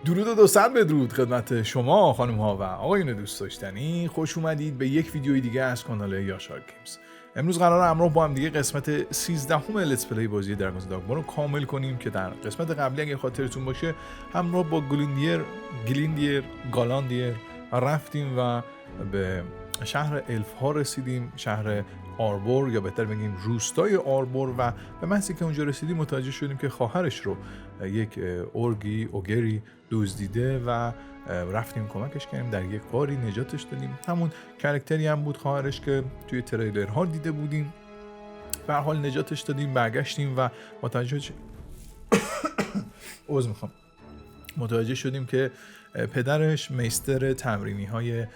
درود و 200 بدرود خدمت شما خانم ها و آقایون دوست داشتنی. خوش اومدید به یک ویدیوی دیگه از کانال یاشار گیمز. امروز قراره همراه با هم دیگه قسمت 13 لتس پلی بازی درگنز داگما رو کامل کنیم که در قسمت قبلی اگه خاطرتون باشه همراه با گالاندیر رفتیم و به شهر الف ها رسیدیم، شهر آربور یا بهتر بگیم روستای آربور، و به محضی که اونجا رسیدیم متوجه شدیم که خواهرش رو یک اوگری دزدیده و رفتیم کمکش کردیم، در یک غاری نجاتش دادیم. همون کاراکتری هم بود خواهرش که توی تریلرها دیده بودیم. به هر حال نجاتش دادیم، برگشتیم و متوجه شدیم که پدرش میستر تمرینی های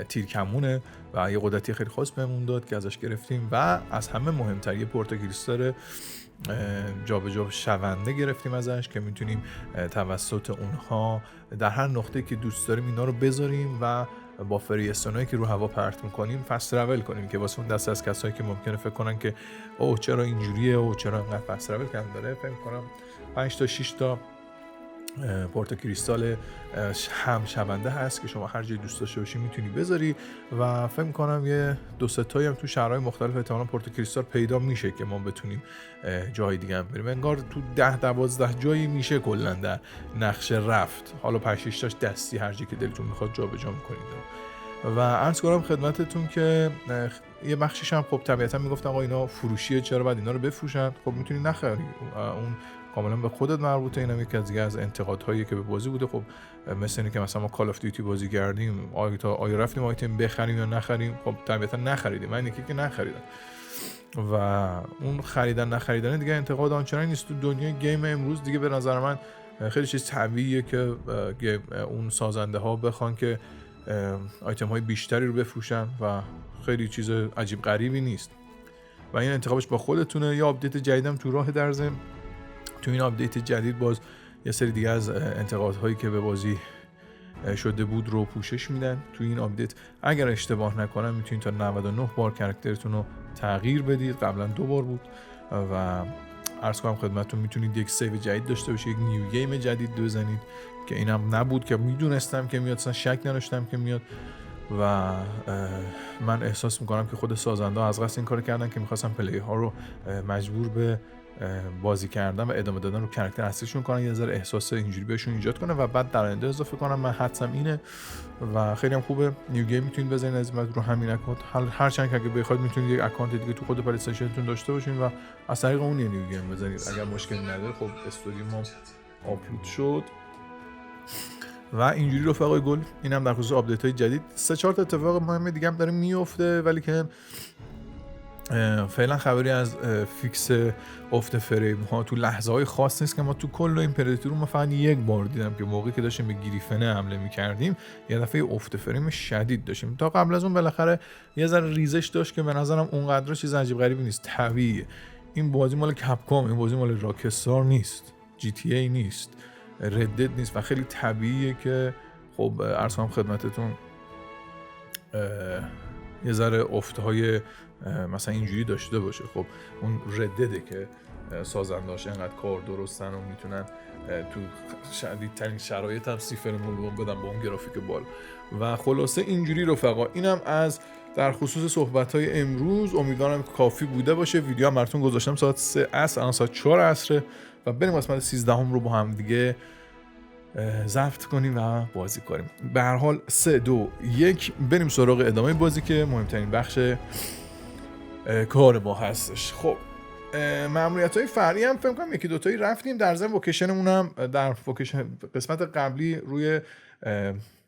تیرکمونه و یه قدرتی خیلی خاص بهمون داد که ازش گرفتیم و از همه مهمتر یه پورتوکریستال جابجا شونده گرفتیم ازش که میتونیم توسط اونها در هر نقطه که دوست داریم اینا رو بذاریم و با فریستانایی که رو هوا پرت میکنیم فست ترول کنیم، که واسه اون دست از کسایی که ممکنه فکر کنن که اوه چرا اینجوریه و چرا انقدر فست ترول کم داره، فکر کنم 5 تا 6 تا پورتوکریستال هم شونده هست که شما هر جای دوست داشته باشی میتونی بذاری و فکر می‌کنم یه 2-3 تایی هم تو شهرهای مختلف احتمالاً پورتوکریستال پیدا میشه که ما بتونیم جای دیگه هم بریم. انگار تو 10-12 جایی میشه کلا در نقشه رفت، حالا 5-6 تاش دستی هر جایی که دلتون میخواد جابجا میکنید. و عرض کنم خدمتتون که یه بخشش هم خب طبیعتا میگفتن آقا اینا فروشیه چرا بعد اینا رو بفروشن. خب میتونی نخری، اون کاملا به خودت مربوطه. اینم یکی از دیگه از انتقادهایی که به بازی بوده. خب مثل اینه که مثلا ما کال آف دیوتی بازی کردیم، آیا رفتیم آیتم بخریم یا نخریم؟ خب طبیعتا نخریدیم، من یکی که نخریدم و اون خریدن نخریدن دیگه انتقاد آنچنانی نیست. تو دنیای گیم امروز دیگه به نظر من خیلی چیز طبیعیه که اون سازنده ها بخوان که آیتم های بیشتری رو بفروشن و خیلی چیز عجیب غریبی نیست و این انتخابش با خودتونه. یا آپدیت جدیدم تو راه در ضمن. تو این آپدیت جدید باز یه سری دیگه از انتقادهایی که به بازی شده بود رو پوشش میدن. تو این آپدیت اگر اشتباه نکنم میتونید تا 99 بار کاراکترتون رو تغییر بدید، قبلا 2 بار بود. و عرض کنم خدمتتون میتونید یک سیو جدید داشته باشید، یک نیو گیم جدید بزنید که اینم نبود که میدونستم که میاد، اصلا شک نداشتم که میاد. و من احساس میکنم که خود سازنده ها از قصد این کار کردن که میخواستن پلی ها رو مجبور به بازی کردن و ادامه دادن رو کاراکتر اصلیشون کنن، یه ذره احساس اینجوری بهشون ایجاد کنه و بعد در آینده اضافه کنم. من حدسم اینه و خیلی هم خوبه. نیو گیم میتونید بزنید از رو همین اکانت، هر چند که اگه بخواید میتونید یک اکانت دیگه تو خود پلی استیشنتون داشته باشین و از طریق اون نیو گیم بزنید اگر مشکلی نداره. خب استوری ما آپلود شد و اینجوری رفقای گل. اینم در خصوص آپدیت های جدید. 3-4 تا اتفاق مهم دیگه هم داره میفته ولی که فعلا خبری از فیکس افت فریم ها تو لحظه های خاص نیست که ما تو کل ایمپراتور ما فقط یک بار دیدم که موقعی که داشتیم به گریفنه حمله میکردیم یه دفعه افت فریم شدید داشتیم. تا قبل از اون بالاخره یه ذره ریزش داشت که به نظرم اونقدر چیز عجیب غریبی نیست، طبیعیه. این بازی مال کپکام، این بازی مال راکستار نیست، جی تی ای نیست، ردد نیست و خیلی طبیعیه که خب عرض کنم خدمتتون یه ذره افتهای مثلا اینجوری داشته باشه. خب اون ردده که سازندهاش اینقدر کار درستن و میتونن تو شدیدترین شرایط هم 30 فریم رو بدن با اون گرافیک بالا و خلاصه اینجوری رفقا. اینم از در خصوص صحبت‌های امروز. امیدوارم کافی بوده باشه. ویدیو هم براتون گذاشتم ساعت 3 عصر، الان ساعت 4 عصره و بریم قسمت 13 رو با هم دیگه ضبط کنیم و بازی کنیم. به هر حال 3-2-1 بریم سراغ ادامه بازی که مهمترین بخش کار ما هستش. خب ماموریت‌های فرعی هم فکر کنم 1-2 تایی رفتیم. در ضمن وکیشنمون هم در قسمت قبلی روی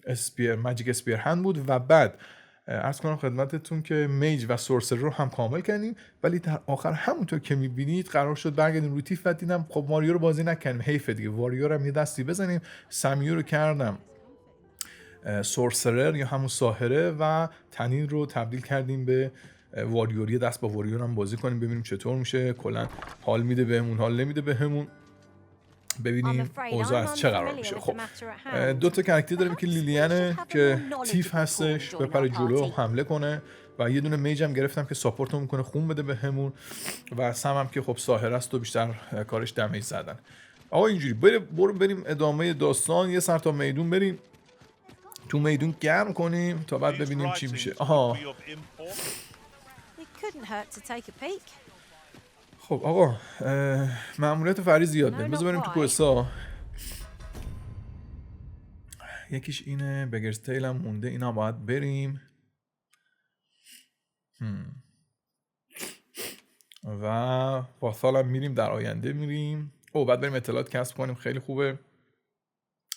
اسپیر ماجیک اسپیر هند بود و بعد عرض کنم خدمتتون که میج و سورسر رو هم کامل کردیم ولی در آخر همونطور که میبینید قرار شد برگردیم رو تیف و دیدم خب ماریو رو بازی نکنیم، حیف دیگه. واریور هم یه دستی بزنیم. سمیو رو کردم سورسرر یا همون ساحره و تنین رو تبدیل کردیم به واریوری. دست با واریور هم بازی کنیم ببینیم چطور میشه. کلا حال میده بهمون، حال نمیده بهمون، ببینیم اوضاع از چه قرار میشه. خب 2 تا کاراکتر داریم که لیلیانه که تیف هستش بپره جلو حمله کنه و یه دونه میج هم گرفتم که ساپورت میکنه خون بده بهمون و سم هم که خب ساحر است و بیشتر کارش دمیج زدن. آقا اینجوری برو بریم ادامه داستان، یه سر تا میدون بریم، تو میدون گرم کنیم تا بعد ببینیم چی میشه. آها خب آقا مأموریت فری زیاد داریم، بذار بریم تو کوهسا. یکیش اینه، بگرز تیل هم مونده، اینا باید بریم و با سالم میریم در آینده میریم. بعد بریم اطلاعات کسب کنیم، خیلی خوبه.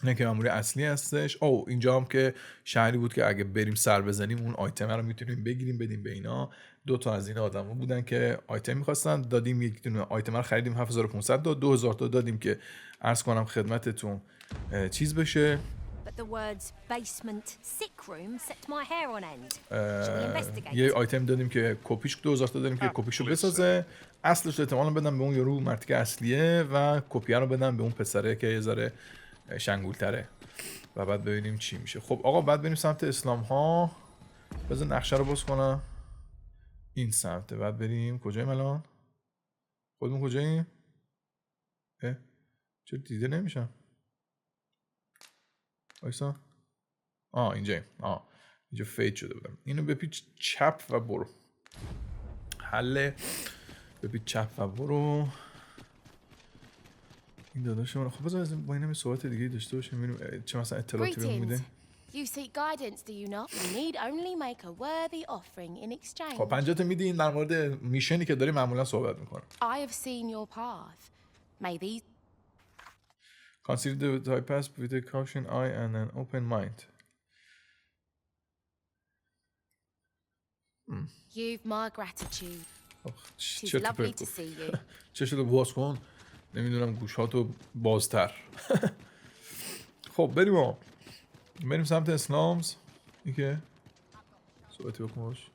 اینه که مأموریت اصلی هستش. اینجا هم که شهری بود که اگه بریم سر بزنیم اون آیتم رو میتونیم بگیریم بدیم به اینا. 2 از این آدما بودن که آیتم میخواستن، دادیم، یک دونه آیتم رو خریدیم 7500 داد، 2000 تا دادیم که عرض کنم خدمتتون چیز بشه. یه آیتم دادیم که کپیش 2000 تا دادیم که کپیشو بسازه. اصلش احتمالاً بدم به اون یارو مرتی که اصلیه و کپی رو بدم به اون پسره که یه ذره شنگولتره و بعد ببینیم چی میشه. خب آقا بعد بریم سمت اسلام ها. بذار نقشه رو باز کنم. این سمته. بعد بریم کجاییم الان؟ خودمون کجاییم؟ چرا دیده نمیشم؟ وایسا. اینجاییم. اینجا فید شده بودم. اینو بپیچ چپ و برو. حله. بپیچ چپ و برو. این داداشمون. خب بذار با اینم صحبت دیگه داشته باشیم ببینیم چه مثلا اطلاعاتی بهمون میده. You seek guidance, do you not? You need only make a worthy offering in exchange. خب 50 تا میدین در مورد میشنی که داری معمولا صحبت میکنه. I have seen your path. May these Consider the thy path with a caution eye and an open mind. You've my gratitude. It's lovely to see you. چشتو باز کن. نمیدونم گوشاتو بازتر. خب بریم سمت اسلامز. این که صحبتی بکن باش.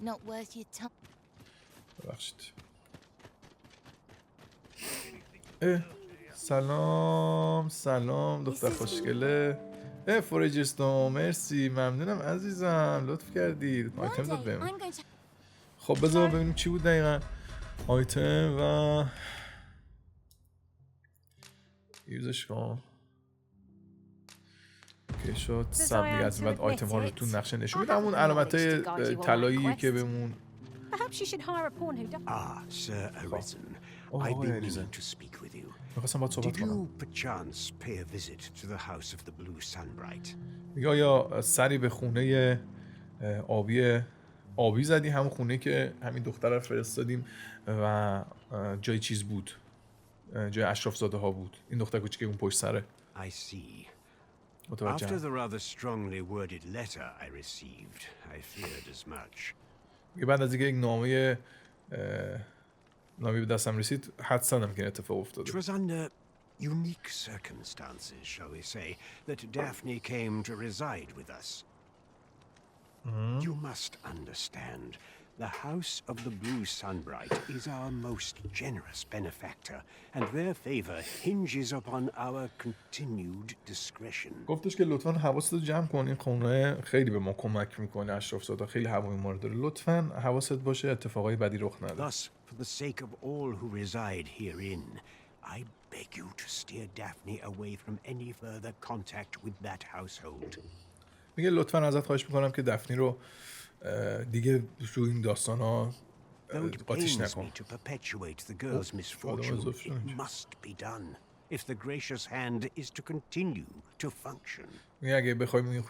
ببخشید. سلام دختر خوشگله. فورجستون مرسی، ممنونم عزیزم، لطف کردید. آیتم داد بهم. خب بذار ببینیم چی بود دقیقا آیتم و یوزش کن که شد سبلی از بعد آیتم ها رو تو نقشه نشون میده. همون علامت های طلایی که بهمون Sir Arisen, I've been meaning to speak with you. Did you perchance pay a visit to the house of the Blue Sunbright? یا سری به خونه آبی زدی، همون خونه که همین دختر رو فرستادیم و جای چیز بود، جای اشراف زاده ها بود. این دختر کوچیک اون پشت سره. I see. After the rather strongly worded letter I received, I feared as much. بعد از اینکه یک نامه به دستم رسید حد زدم که اتفاق افتاده. It was under unique circumstances, shall we say, that Daphne came to reside with us. You must understand, the House of the Blue Sunbright is our most generous benefactor, and their favor hinges upon our continued discretion. گفتش که لطفاً حواست رو جمع کن، این خونه خیلی به ما کمک میکنه، اشراف زاده خیلی هوای ما رو داره، لطفاً حواست باشه اتفاقای بدی رخ نده. Thus, for the sake of all who reside herein, I beg you to steer Daphne away from any further contact with that household. میگه لطفاً ازت خواهش میکنم که دفنی رو دیگه تو این داستانا قاطیش نکن. میگه اگه بخوایم این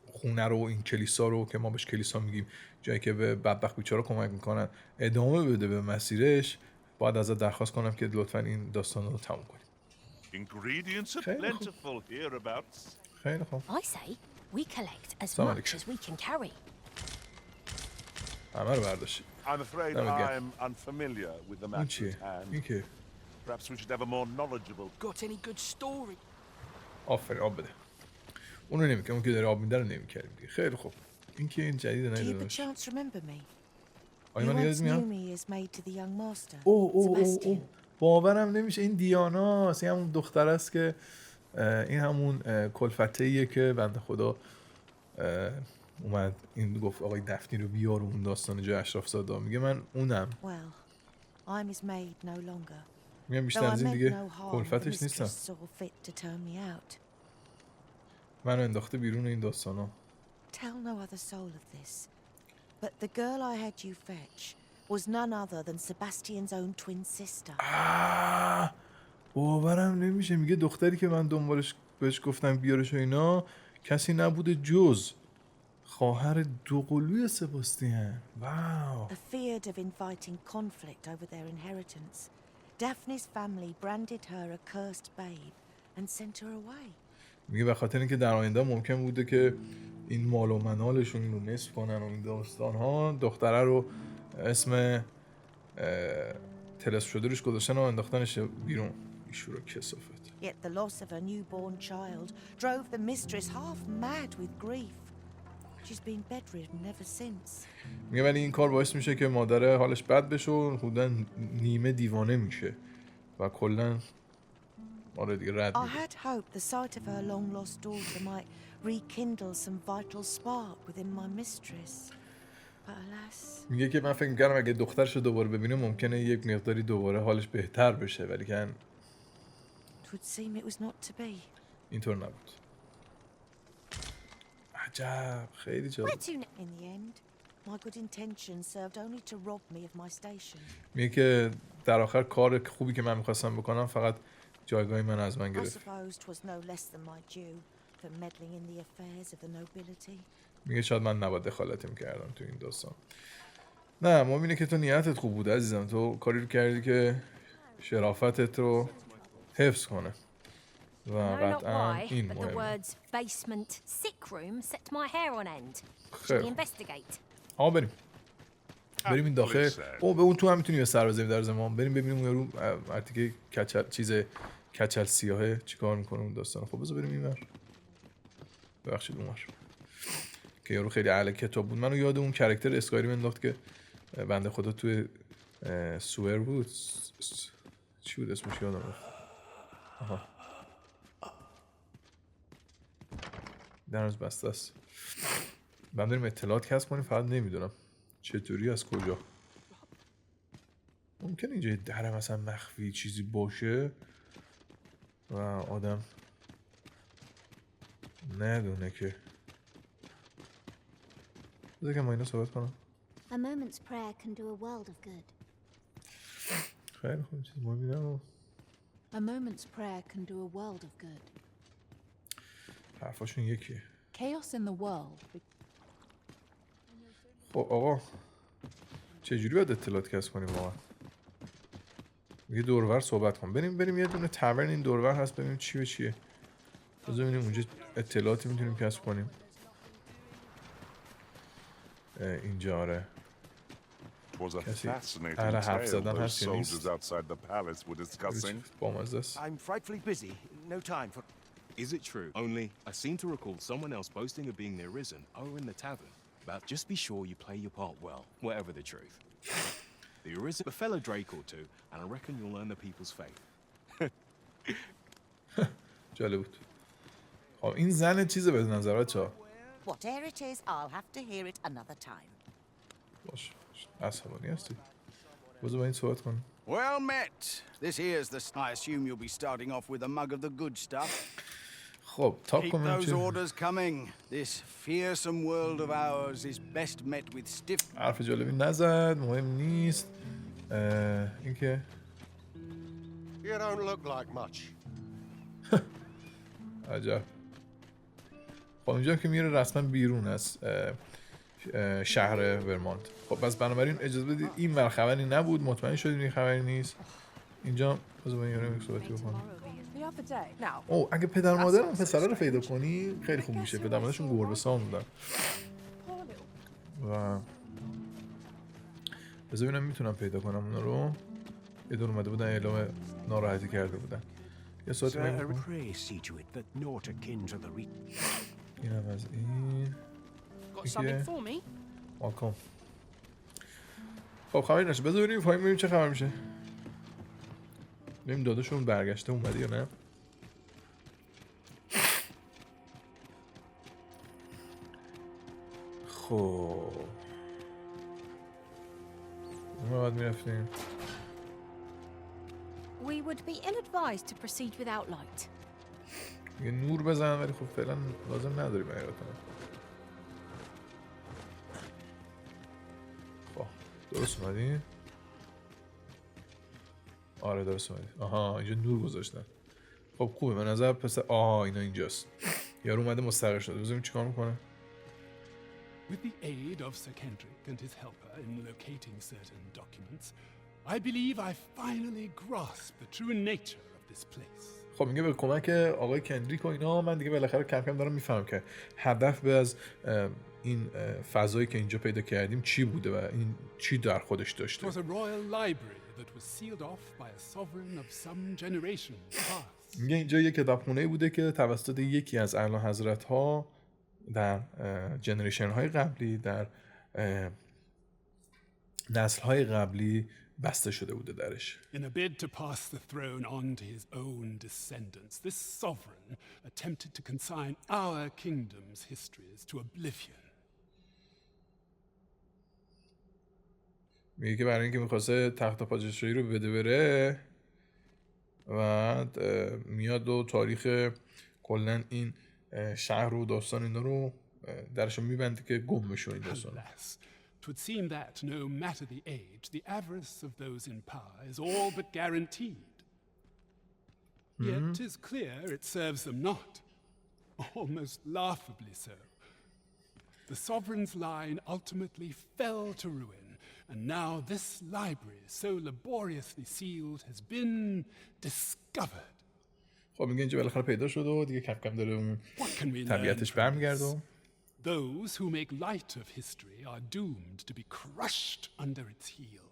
خونه رو، این کلیسا رو که ما بهش کلیسا میگیم، جایی که به بدبخت بیچاره کمک میکنن، ادامه بده به مسیرش، باید ازت درخواست کنم که لطفاً این داستان رو تموم کنیم. خیلی خوب. We collect as much as we can carry. همه رو برداشتی. I'm afraid I'm unfamiliar with the matter at hand. Perhaps we should have a more knowledgeable. Got any good story? آفرین، آب بده. اونو نمیکنم، اون که داره آب میده رو نمیکردیم دیگه. خیلی خوب. این که این جدیده نیده داشت. آیا من یاد میاد؟ اوه باورم نمیشه این دیاناست. این همون دختر است که این همون کلفته‌ایه که بنده خدا اومد این گفت آقای دفنی رو بیار اون داستان جای اشراف زاده. میگه من اونم. میگم بیشتر از این دیگه کلفتش نیستم. منو انداخته بیرون این داستانا. Tell no other soul of this, but the girl I had you fetch was none other than Sebastian's own twin sister. باورم نمیشه. میگه دختری که من دنبالش بهش گفتم بیارش و اینا کسی نبوده جز خواهر دوقلوی سباستین. واو. Afeard of inviting conflict over their inheritance, Daphne's family branded her a cursed babe and sent her away. میگه به خاطر اینکه در آینده ممکن بوده که این مال و منالشون رو نصف کنن و این داستان ها، دختره رو اسم تلس شده روش گذاشتن و انداختنش بیرون. ایشو رو کسافت. Yet the loss of her newborn child drove the mistress half mad with grief. She's been bedridden ever since. میگه ولی این کار باعث میشه که مادر حالش بد بشه و حدوداً نیمه دیوانه میشه و کلاً آره دیگه رد I میشه. had hoped the sight of her long lost daughter might rekindle some vital spark within my mistress. But alas. میگه که من فکر می‌کردم اگه دخترش رو دوباره ببینه ممکنه یک مقداری دوباره حالش بهتر بشه، ولی که It would seem it was not to be. اینطور نبود. عجب، خیلی جالب. In the end, my good intentions served only to rob me of my station. میگه که در آخر کار خوبی که من می‌خواستم بکنم فقط جایگاه من از من I گرفت. suppose 'twas no less than my due for meddling in the affairs of the nobility. میگه شاید من نباید دخالتی می‌کردم تو این داستان. نه، مهم اینه که تو نیتت خوب بود عزیزم. تو کاری رو کردی که شرافتت رو حفظ کنه. و قطعا این مهمه. خیلی آقا بریم این داخل. او به اون تو هم میتونی به سر بزنیم در زمان. بریم ببینیم اون یارو مرتیکه کچل سیاهه چیکار میکنه اون داستان. خب بذار بریم اینور. ببخشید اونور. که یارو خیلی اهل کتاب بود. منو یاد اون کرکتر اسکایریم انداخت که بنده خدا توی سوئر بود. چی بود اسمش یادم رفت. آها. درز بسته است. من داریم اطلاعات کسب کنیم، فقط نمیدونم چطوری از کجا. ممکنه اینجا در مثلا مخفی چیزی باشه و آدم ندونه که. بذار که ما اینا صحبت کنم. A moment's prayer can do a world of good. خیلی خوب، چیز مهمی نه. A moment's prayer can do a world of good. حرفاشون یکیه. Chaos in the world. خب آقا چجوری باید اطلاعات کسب کنیم واقعا؟ یه دورور صحبت کن. بریم یه دونه تاورن این دورور هست ببینیم چی به چیه. بذار ببینیم اونجا اطلاعاتی میتونیم کسب کنیم. اینجا آره. کسی حرف زدن هست یا نیست؟ بامزده است. I'm frightfully busy. No time for... Is it true? Only, I seem to recall someone else boasting of being near Risen over in the tavern. But just be sure you play your part well, whatever the truth. The Arisen, a fellow Drake or two, and I reckon you'll earn the people's faith. جالب بود. خب این زن چیزه به نظر بچه‌ها. Whatever it is, I'll have to hear it another time. باش. عصبانی هستی. بذار با این صحبت کن. Well met. This here's the... I assume you'll be starting off with a mug of the good stuff. خب تاپ Keep کنم those چه؟ orders coming. This fearsome world of ours is best met with stiff... حرف جالبی نزد، مهم نیست. این که You don't look like much. عجب. خب اینجا که میره رسما بیرون از شهر ورمانت. خب پس بنابراین اجازه بدید این ور خبری نبود، مطمئن شدید این خبری نیست. اینجا بذار با این یارو یک صحبتی بکنم. او اگه پدر مادر اون پسره رو پیدا کنی خیلی خوب میشه. پدر مادرشون گربه سام بودن. و بذار ببینم میتونم پیدا کنم اونا رو. یه دور اومده بودن اعلام ناراحتی کرده بودن. یه صحبتی بکنم. این هم از این. واکام. خب خبری نشه. بذار بریم پایین ببینیم چه خبر میشه. ببینیم داداشون برگشته اومده یا نه. خب ما باید میرفتیم. We we would be ill-advised to proceed without light. یه نور بزن ولی خب فعلا لازم نداریم حقیقتا. خب درست اومدی؟ آره درست اومدی. آها اینجا نور گذاشتن. خب خوبه به نظر پس اینا اینجاست. یارو اومده مستقر شده. ببینیم چیکار میکنه. With the aid of Sir Kendrick and his helper in locating certain documents, I believe I finally grasped the true nature of this place. خب میگه به کمک آقای کندریک و اینا من دیگه بالاخره کم کم دارم میفهمم که هدف از این فضایی که اینجا پیدا کردیم چی بوده و این چی در خودش داشته. It was a royal library that was sealed off by a sovereign of some generation past. میگه اینجا یک کتابخونه بوده که توسط یکی از اعلی حضرت ها در جنریشن های قبلی در نسل های قبلی بسته شده بوده درش. In a bid to pass the throne on to his own descendants, this sovereign attempted to consign our kingdom's histories to oblivion. میگه که برای اینکه میخواسته تخت پادشاهی رو بده بره و میاد و تاریخ کلن این شهر و داستان اینا رو درشون میبنده که گم بشه این داستان. It would seem that, no matter the age, the avarice of those in power is all but guaranteed. Yet 'tis clear it serves them not, almost laughably so. The sovereign's line ultimately fell to ruin, and now this library, so laboriously sealed, has been discovered. خب میگه اینجا بالاخره پیدا شده و دیگه کم کم داره اون طبیعتش برمیگرده. Those who make light of history are doomed to be crushed under its heel.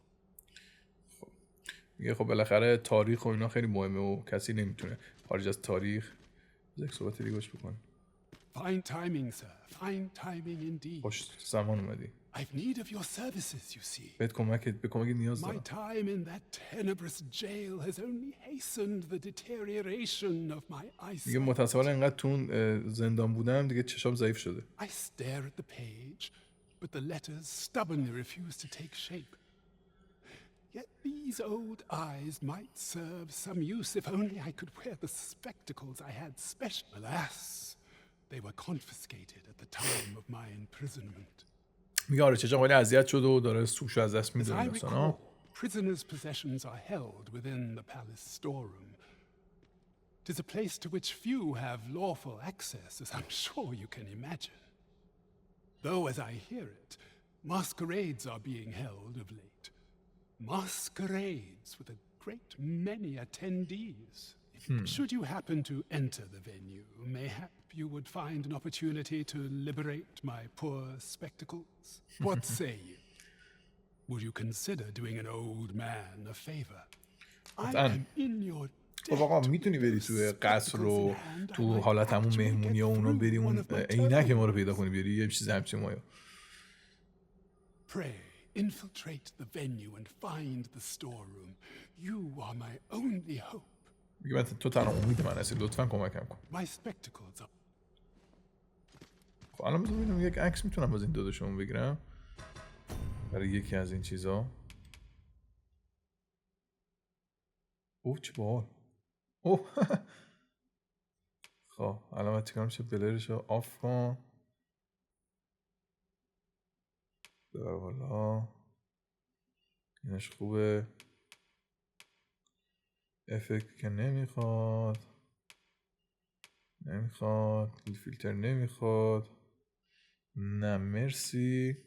میگه خب بالاخره تاریخ و اینا خیلی مهمه و کسی نمیتونه خارج از تاریخ یک صحبت دیگه گوش بکنه. Fine timing, sir. Fine timing indeed. خوش زمان اومدی. I've need of your services, you see. به کمک نیاز دارم. My time in that tenebrous jail has only hastened the deterioration of my eyesight. میگه متأسفانه انقدر تو زندان بودم دیگه چشام ضعیف شده. I stare at the page, but the letters stubbornly refuse to take shape. Yet these old eyes might serve some use if only I could wear the spectacles I had special. Alas, they were confiscated at the time of my imprisonment. میگه آره چشام خیلی اذیت شده و داره سوش از دست میده مثلا. Prisoners' possessions are held within the palace storeroom. It is a place to which few have lawful access, as I'm sure you can imagine. Though, as I hear it, masquerades are being held of late. Masquerades with a great many attendees. Should you happen to enter the venue, mayhap you would find an opportunity to liberate my poor spectacles. What say you? Would you consider doing an old man a favor? I am in your debt. خب آقا میتونی بری توی قصر رو تو حالت همون مهمونی اونو بری اون عینک ما رو پیدا کنی بیاری یه چیز همچین مایا. Pray infiltrate the venue and find the storeroom. You are my only hope. میگه من تو تنها امید من هستی لطفاً کمکم کن. My spectacles are. خب الان ببینم یک عکس میتونم از این داداشمون بگیرم برای یکی از این چیزا. اوه چه باحال. اوه خب الان من چیکار میشه بلرشو آف کن. ببر بالا. اینش خوبه. افکت که نمیخواد فیلتر نمیخواد نه مرسی.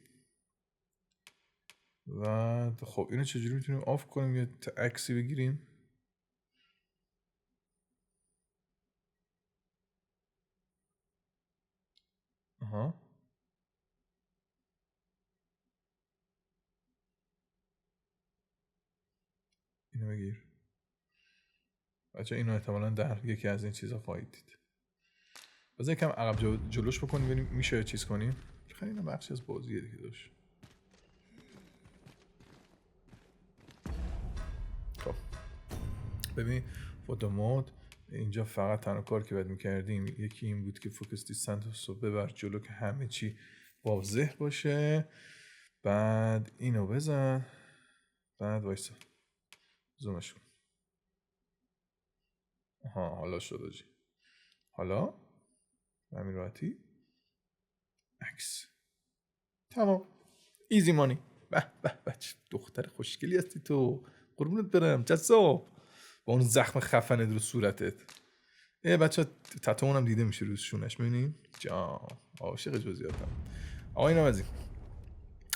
و خب اینو چجوری میتونیم آف کنیم یا عکسی بگیریم؟ آها اینو بگیر بچه. اینو احتمالا در یکی از این چیزا خواهید دید. بذار یکم عقب جلوش بکنیم ببینیم میشه چیز کنیم. خیلی اینا بخشی از بازیه دیگه داشت. خب ببین فوتو مود اینجا فقط تنها کار که باید میکردیم یکی این بود که فوکس دیستنس رو ببر جلو که همه چی واضح باشه. بعد اینو بزن بعد وایسا زومش کن. آها حالا شد آجی. حالا همین راحتی عکس تمام. ایزی مانی. به به به دختر خوشگلی هستی تو، قربونت برم. جذاب با اون زخم خفنت رو صورتت. بچه تتوون هم دیده میشه روز شونش. میبینین جا عاشق جزئیاتم. آقا اینم از این.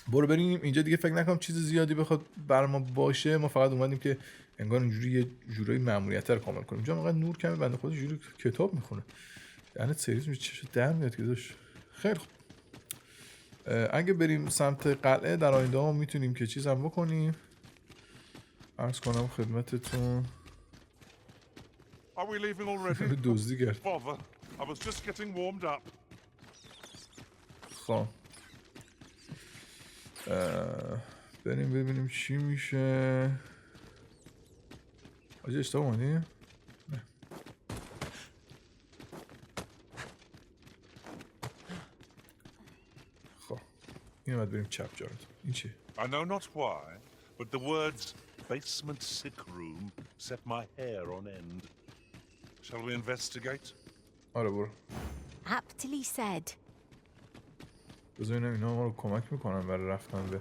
برو بریم اینجا دیگه. فکر نکنم چیز زیادی بخواد بر ما باشه. ما فقط اومدیم که انگار اینجوری یه جورایی ماموریت رو کامل کنیم. اینجا واقعا نور کمه، بنده خودش جوری کتاب میخونه. یعنی سریز میشه چشو در میاد که داش. خیلی خوب. اگه بریم سمت قلعه در آینده ها میتونیم که چیز هم بکنیم. عرض کنم خدمتتون. Are we leaving already? دزدی کرد. Bother. I was just getting warmed up. خب بریم ببینیم چی میشه. آجه اشتباه اومدیم؟ نه. خب این باید بریم چپ جارد. این چیه؟ I know not why, but the words basement sick room set my hair on end. Shall we investigate? آره برو. Aptly said. بذارینم اینا ما رو کمک میکنن برای رفتن به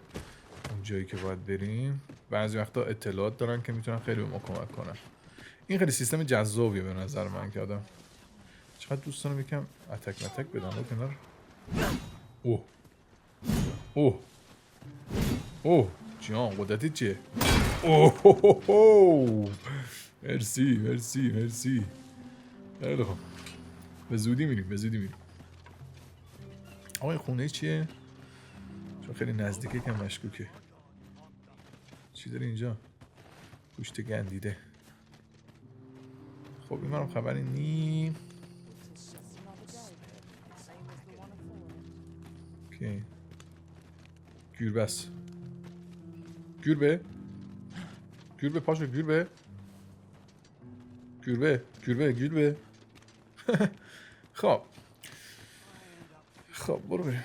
اون جایی که باید بریم. بعضی وقتا اطلاعات دارن که میتونن خیلی به ما کمک کنن. این خیلی سیستم جذابیه به نظر من که آدم چقدر دوست دارم یکم اتک متک بدم با کنار. اوه اوه اوه جان قدرتی چیه؟ اوه مرسی مرسی مرسی. خیلی خوب به زودی میریم به زودی میریم. آقا این خونه چیه؟ چون خیلی نزدیکه کم مشکوکه. چی داره اینجا؟ گوشت گندیده. خب این منم خبری نی. اوکی گوربس. گوربه گوربه پاشو گوربه گوربه گوربه گوربه. خب خب برو بریم.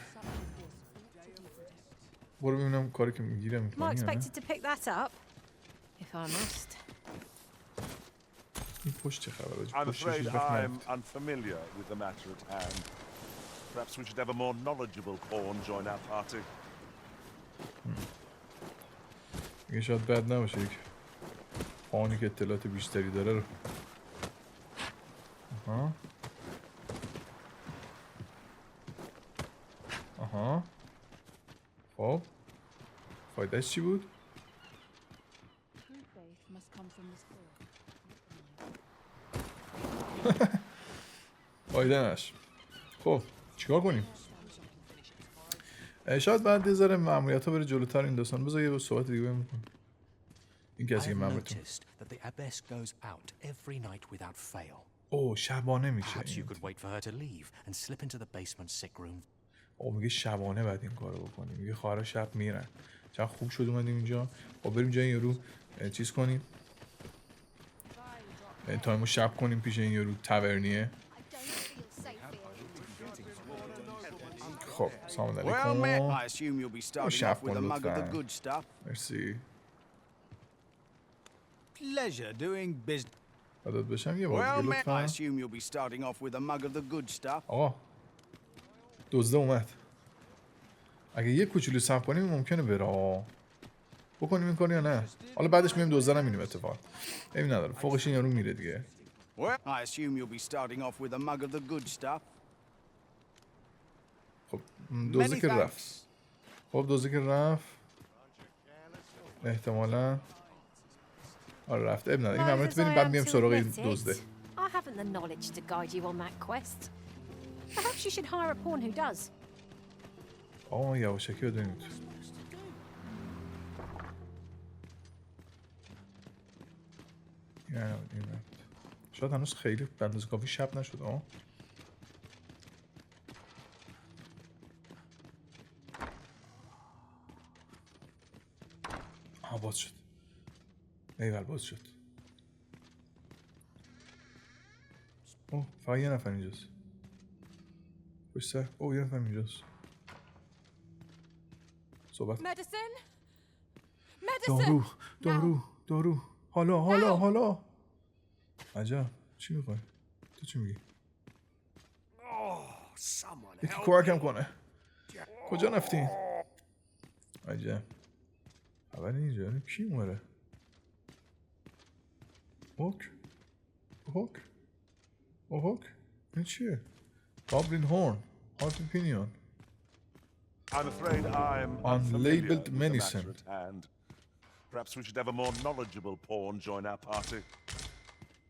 برو ببینم کاری که میگیره میکنی. Not expected to pick that up, if I must. این پشت چه خبره؟ I'm afraid I'm unfamiliar with the matter at hand. Perhaps we should have a more knowledgeable pawn join our party. میگه شاید بد نباشه یک پانی که اطلاعات بیشتری داره رو. آها آها خب فایدهش چی بود؟ فایده نش. خب چیکار کنیم؟ شاید بعد یه ذره ماموریت ها بره جلوتر این داستان. بذار یه صحبت دیگه بهم بکن. این که از یه ماموریت اوه شبانه میشه. اوه میگه شبانه بعد این کارو بکنیم. میگه خواهرها شب میرن. چقدر خوب شد اومدیم اینجا. خب بریم جای یارو چیز کنیم. تایمو شب کنیم پیش این یارو تاورنیه. خب سلام علیکم. شب کن لطفا. مرسی. Pleasure doing business. عدد بشم یه بار دیگه لطفا. I assume you'll be starting off with a mug of the good stuff. آقا دزده اومد. اگه یه کوچولو صبر کنیم ممکنه بره. بکنیم این کارو یا نه؟ حالا بعدش میایم دزده رو میبینیم اتفاقا. ایمی نداره. فوقش این یارو میره دیگه. I assume you'll be starting off with a mug of the good stuff. خب دزده که رفت. خب دزده که رفت. احتمالاً آره رفت. اب نداره. این ماموریت بریم بعد میایم سراغ این دزده. I haven't the knowledge to guide you on that quest. Perhaps you should hire a pawn who does. آه یواشکی بدونید. این شاید هنوز خیلی بندازه کافی شب نشد. باز شد. ایول باز شد. اوه فقط یه نفر اینجاست. پشت سر. اوه یه نفر اینجاست. صحبت. دارو. حالا. عجب چی میخوای؟ تو چی میگی؟ Oh, someone یکی help کمکم me. کنه. کجا رفتین؟ عجب. اول اینجا کی اومده؟ هوک؟ هوک؟ این چیه؟ گابلین هورن. هارت اپینیون. I'm afraid I'm Unlabeled unfamiliar with the medicine. matter at hand. Perhaps we should have a more knowledgeable pawn join our party.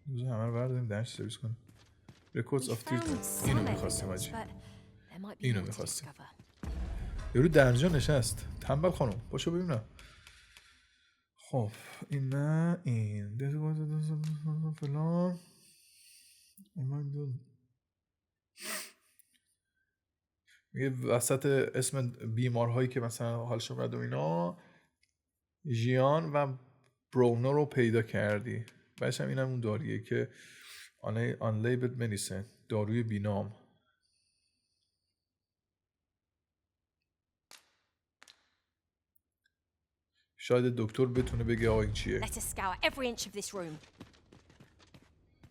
روز همه رو برداریم دنش سرویس کنیم. Records We of found treatment. اینو some میخواستیم evidence, آجی. but there might be اینو more to میخواستیم. discover. یارو درجا نشست. تنبل خانم. باشو ببینم. خب این نه این فلان. میگه وسط اسم بیمارهایی که مثلا حالشون بد و اینا ژیان و برونو رو پیدا کردی. بعدش هم اینم اون داریه که unlabeled medicine، داروی بینام. شاید دکتر بتونه بگه آقا این چیه. Let us scour every inch of this room.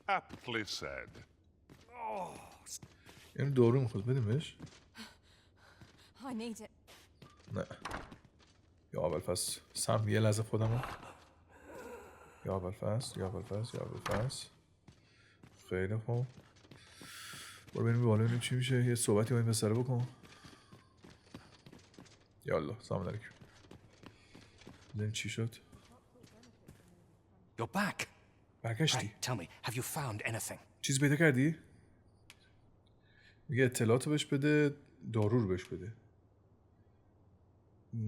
Aptly said. یعنی دارو میخواد بدیم بهش؟ I need it. نه. یا اول پس سم یه لحظه خودمو. یا اول پس. خیلی خوب. برو بریم بالا ببینیم چی میشه. یه صحبتی با این پسره بکن. یالله سلام علیکم. ببینیم چی شد. You're back. برگشتی. Right, tell me, have you found anything? چیزی پیدا کردی؟ میگه اطلاعاتو بهش بده، دارو رو بهش بده.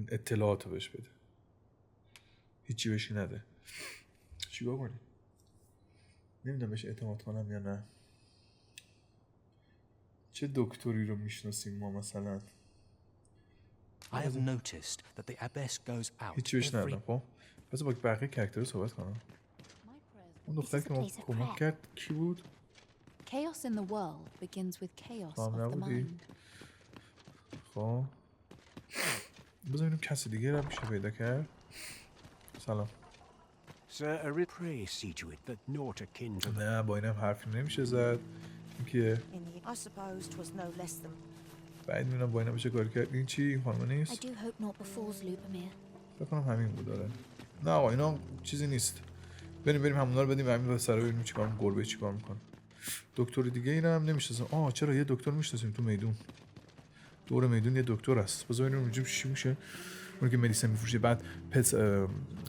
اطلاعاتو بهش بده. هیچی بهش نده. چیکار کنی؟ نمیدونم بهش اعتماد کنم یا نه. چه دکتری رو میشناسیم ما مثلا؟ I have noticed that the abbess goes out هیچی بهش every... ندادم. خب پس با بقیه کاراکترها صحبت کنم. اون دختری که ما کمک کرد کی بود؟ Chaos in the world begins with chaos of the نبودی؟ mind. خب بذاریم کسی دیگه رو میشه پیدا کرد. سلام. Sir, a pray see to it that naught akin to the... نه با اینم حرفی نمیشه زد. این کیه؟ I suppose 'twas no less than... بعد میبینم با اینم بشه کار کرد. این چی؟ این خانمه I نیست؟ do hope not befalls Lupamere. فکر کنم همین بود داره. نه آقا اینا چیزی نیست. بریم همونا رو بدیم همین پسر رو ببینیم چیکار گربه چیکار میکنه. دکتر دیگه اینم نمیشناسم. چرا یه دکتر میشناسیم تو میدون. دور میدون یه دکتر هست. بذار ببینیم اونجا چی میشه. اون که مدیسن میفروشه. بعد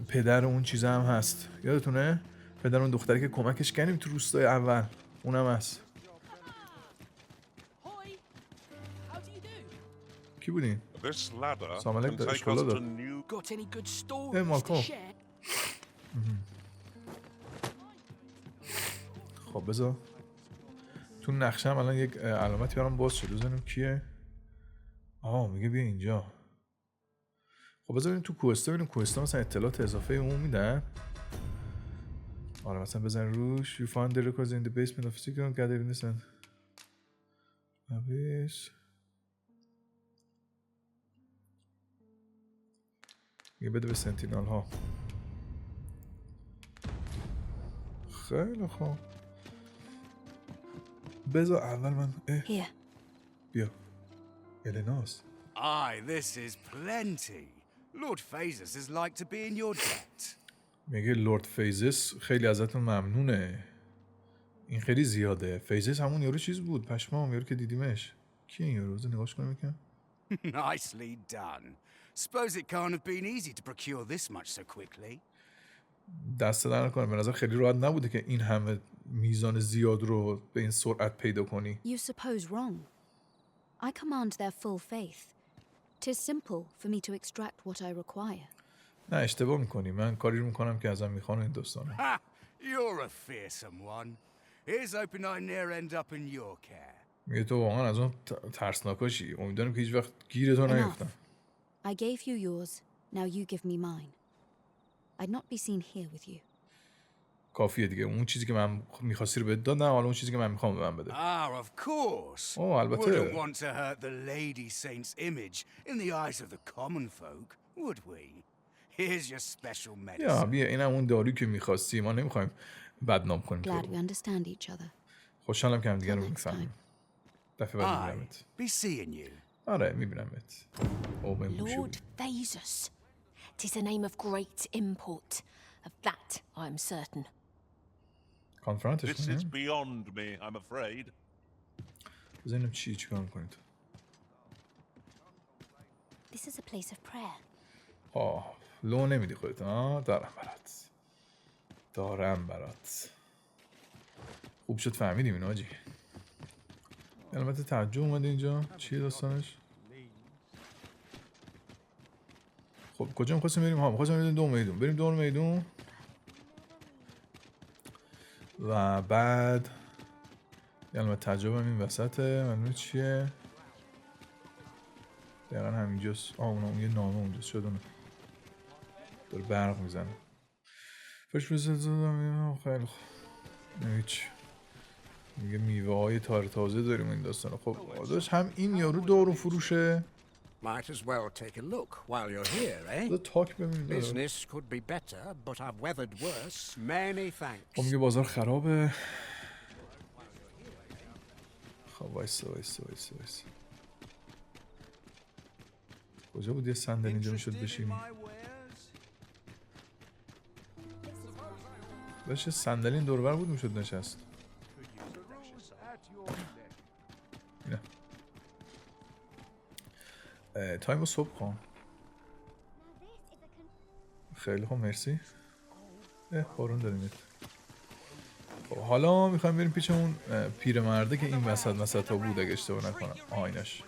پدر اون چیزا هم هست. یادتونه؟ پدر اون دختری که کمکش کردیم تو روستای اول. اونم هست. کی بودین؟ This ladder سامالک can take اشکالا us to داد. new... Got any good stories مالکو. to share? خب بذار تو نقشه هم الان یک علامتی برام باز شد. بزنیم کیه؟ میگه بیا اینجا. خب بذار بریم تو کوستا ببینیم کوستا مثلا اطلاعات اضافه اون میدن. مثلا بزن روش you find the records in the basement of secret gathering this and abyss. یه بده به سنتینال ها. خیلی خوب. بذار اول من بیا الناس. Aye, this is plenty. Lord Phasus is like to be in your debt. میگه لورد فیزس خیلی ازتون ممنونه. این خیلی زیاده. فیزس همون یارو چیز بود. پشمام یارو که دیدیمش. کی این یارو؟ نگاش کنم یکم. Nicely done. Suppose it can't have been easy to procure this much so quickly. دست در نکنه. به نظر خیلی راحت نبوده که این همه میزان زیاد رو به این سرعت پیدا کنی. You suppose wrong. I command their full faith. 'Tis simple for me to extract what I require. نه اشتباه میکنی. من کاری رو میکنم که ازم میخوان این دوستانه. Ha! You're a fearsome one. Here's hoping I ne'er end up in your care. میگه تو واقعا از اون ترسناکاشی. امیدوارم که هیچ وقت گیر تو نیفتم. I gave you yours. Now you give me mine. I'd not be seen here with you. کافیه دیگه. اون چیزی که من می‌خواستی رو بهت دادم. حالا اون چیزی که من می‌خوام به من بده. Ah, of course. البته. Wouldn't want to hurt the Lady Saint's image in the eyes of the common folk, would we? Here's your special medicine. بیا اینم اون دارویی که می‌خواستی. ما نمی‌خوایم بدنام کنیم تو Glad we رو. understand each other. خوشحالم که هم دیگه رو Till next میفهمیم. دفعه بعد Aye, میبینمت. be seeing you. آره میبینمت. Lord Vasus. 'Tis a name of great import. Of that I am certain. کانفرانتش This is کنیم. beyond me, I'm afraid. بزنیم چیکار میکنید. This is a place of prayer. لو نمیدی خودت ها؟ دارم برات. خوب شد فهمیدیم اینو آجی. علامت تعجب اومده اینجا. چیه داستانش؟ خب کجا می‌خواستیم بریم؟ می‌خواستیم بریم دور میدون. بریم دور میدون. و بعد علامت تعجب هم این وسطه. معلومه چیه؟ دقیقا همینجاست. اون یه نامه اونجاست. شد اونه. داره برق میزنه. فش بزنم. خیلی خوب. هیچ. میگه میوه های تازه داریم این داستانه. خب آداش هم این یارو دارو فروشه. Might as well take a look while you're here, eh? تاک ببینید. Business could be better, but I've weathered worse. Many thanks. خب میگه بازار خرابه. خب وایسا. کجا بود یه صندلی اینجا میشد بشینیم؟ داشت صندلی این دوربر بود میشد نشست. نه. تایم صبح کن. خیلی خوب مرسی. بارون داریم. خب حالا میخوایم بریم پیش اون پیرمرده که این وسط ها بود اگه اشتباه نکنم. آیناش.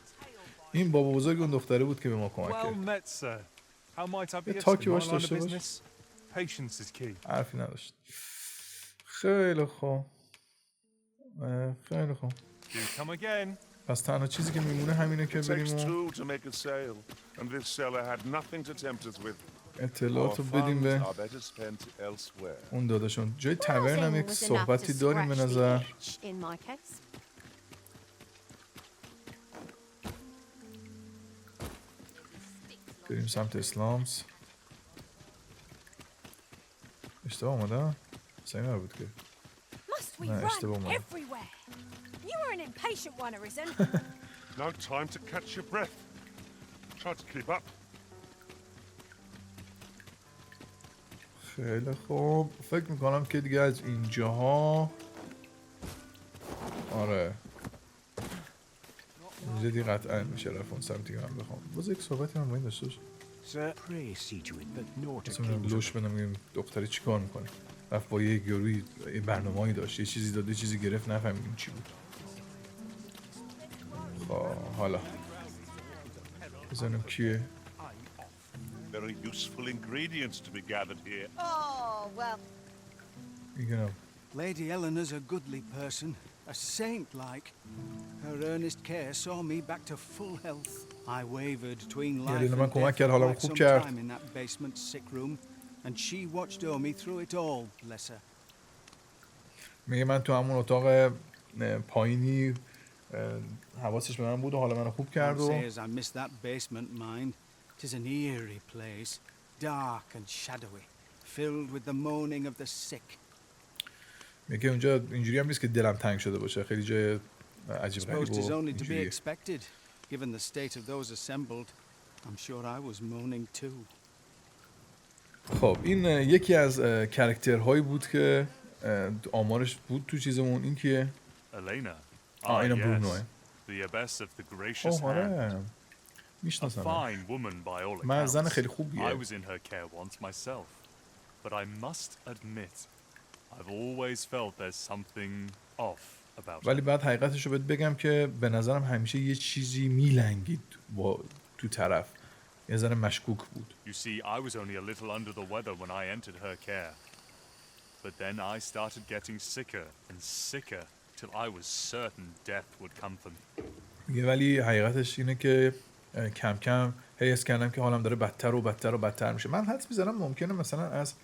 این بابا بزرگ اون دختره بود که به ما کمک کرد. یه تاکی باش داشته باش. حرفی نداشت. خیلی خوب. پس تنها چیزی که میمونه همینه که بریم و اطلاعات رو بدیم به اون داداشون. جای تاورن هم یک صحبتی داریم به نظر. بریم سمت اسلامز. اشتباه اومده؟ سعی بود که نه اشتباه اومده. You are an impatient one, Arisen. No time to catch your breath. Try to keep up. خیلی خوب. فکر میکنم که دیگه از اینجاها آره اینجا دیگه قطعا میشه رفت اون سمتی که من بخوام. باز یک صحبتی من با این داشته باشه. مثلا لوش بدم دختری چی کار میکنه. رفت با یک یاروی برنامه‌ای داشت. یه چیزی داده چیزی گرفت نفهمیدیم چی بود. حالا بزنم کیه؟ Very useful ingredients to be gathered here. Oh, well. میگم Lady Eleanor's a goodly person, a saint-like. Her earnest care saw me back to full health. I wavered between life and death for quite some time in that basement sick room, and she watched over me through it all, bless her. میگه من تو همون اتاق پایینی حواسش به من بود و حالا منو خوب کرد و I miss that basement, mind. 'Tis an eerie place, dark and shadowy, filled with the moaning of the sick. میگه اونجا اینجوری هم نیست که دلم تنگ شده باشه. خیلی جای عجیب غریب و اینجوریه. Given the state of those assembled, I'm sure I was moaning too. خب این یکی از کرکترهایی بود که آمارش بود تو چیزمون. این کیه؟ Elena. اینو برونوه. The abbess of the gracious hand. آره. A میشناسم. fine woman by all من زن accounts. خیلی خوبیه. I was in her care once myself, but I must admit, I've always felt there's something off about her. ولی بعد حقیقتش رو بهت بگم که به نظرم همیشه یه چیزی میلنگید با تو طرف. یه ذره مشکوک بود. You see, I was only a little under the weather when I entered her care. But then I started getting sicker and sicker till I was certain death would come for me. میگه ولی حقیقتش اینه که کم کم حس کردم که حالم داره بدتر و بدتر و بدتر میشه. من حدس میزنم ممکنه مثلا از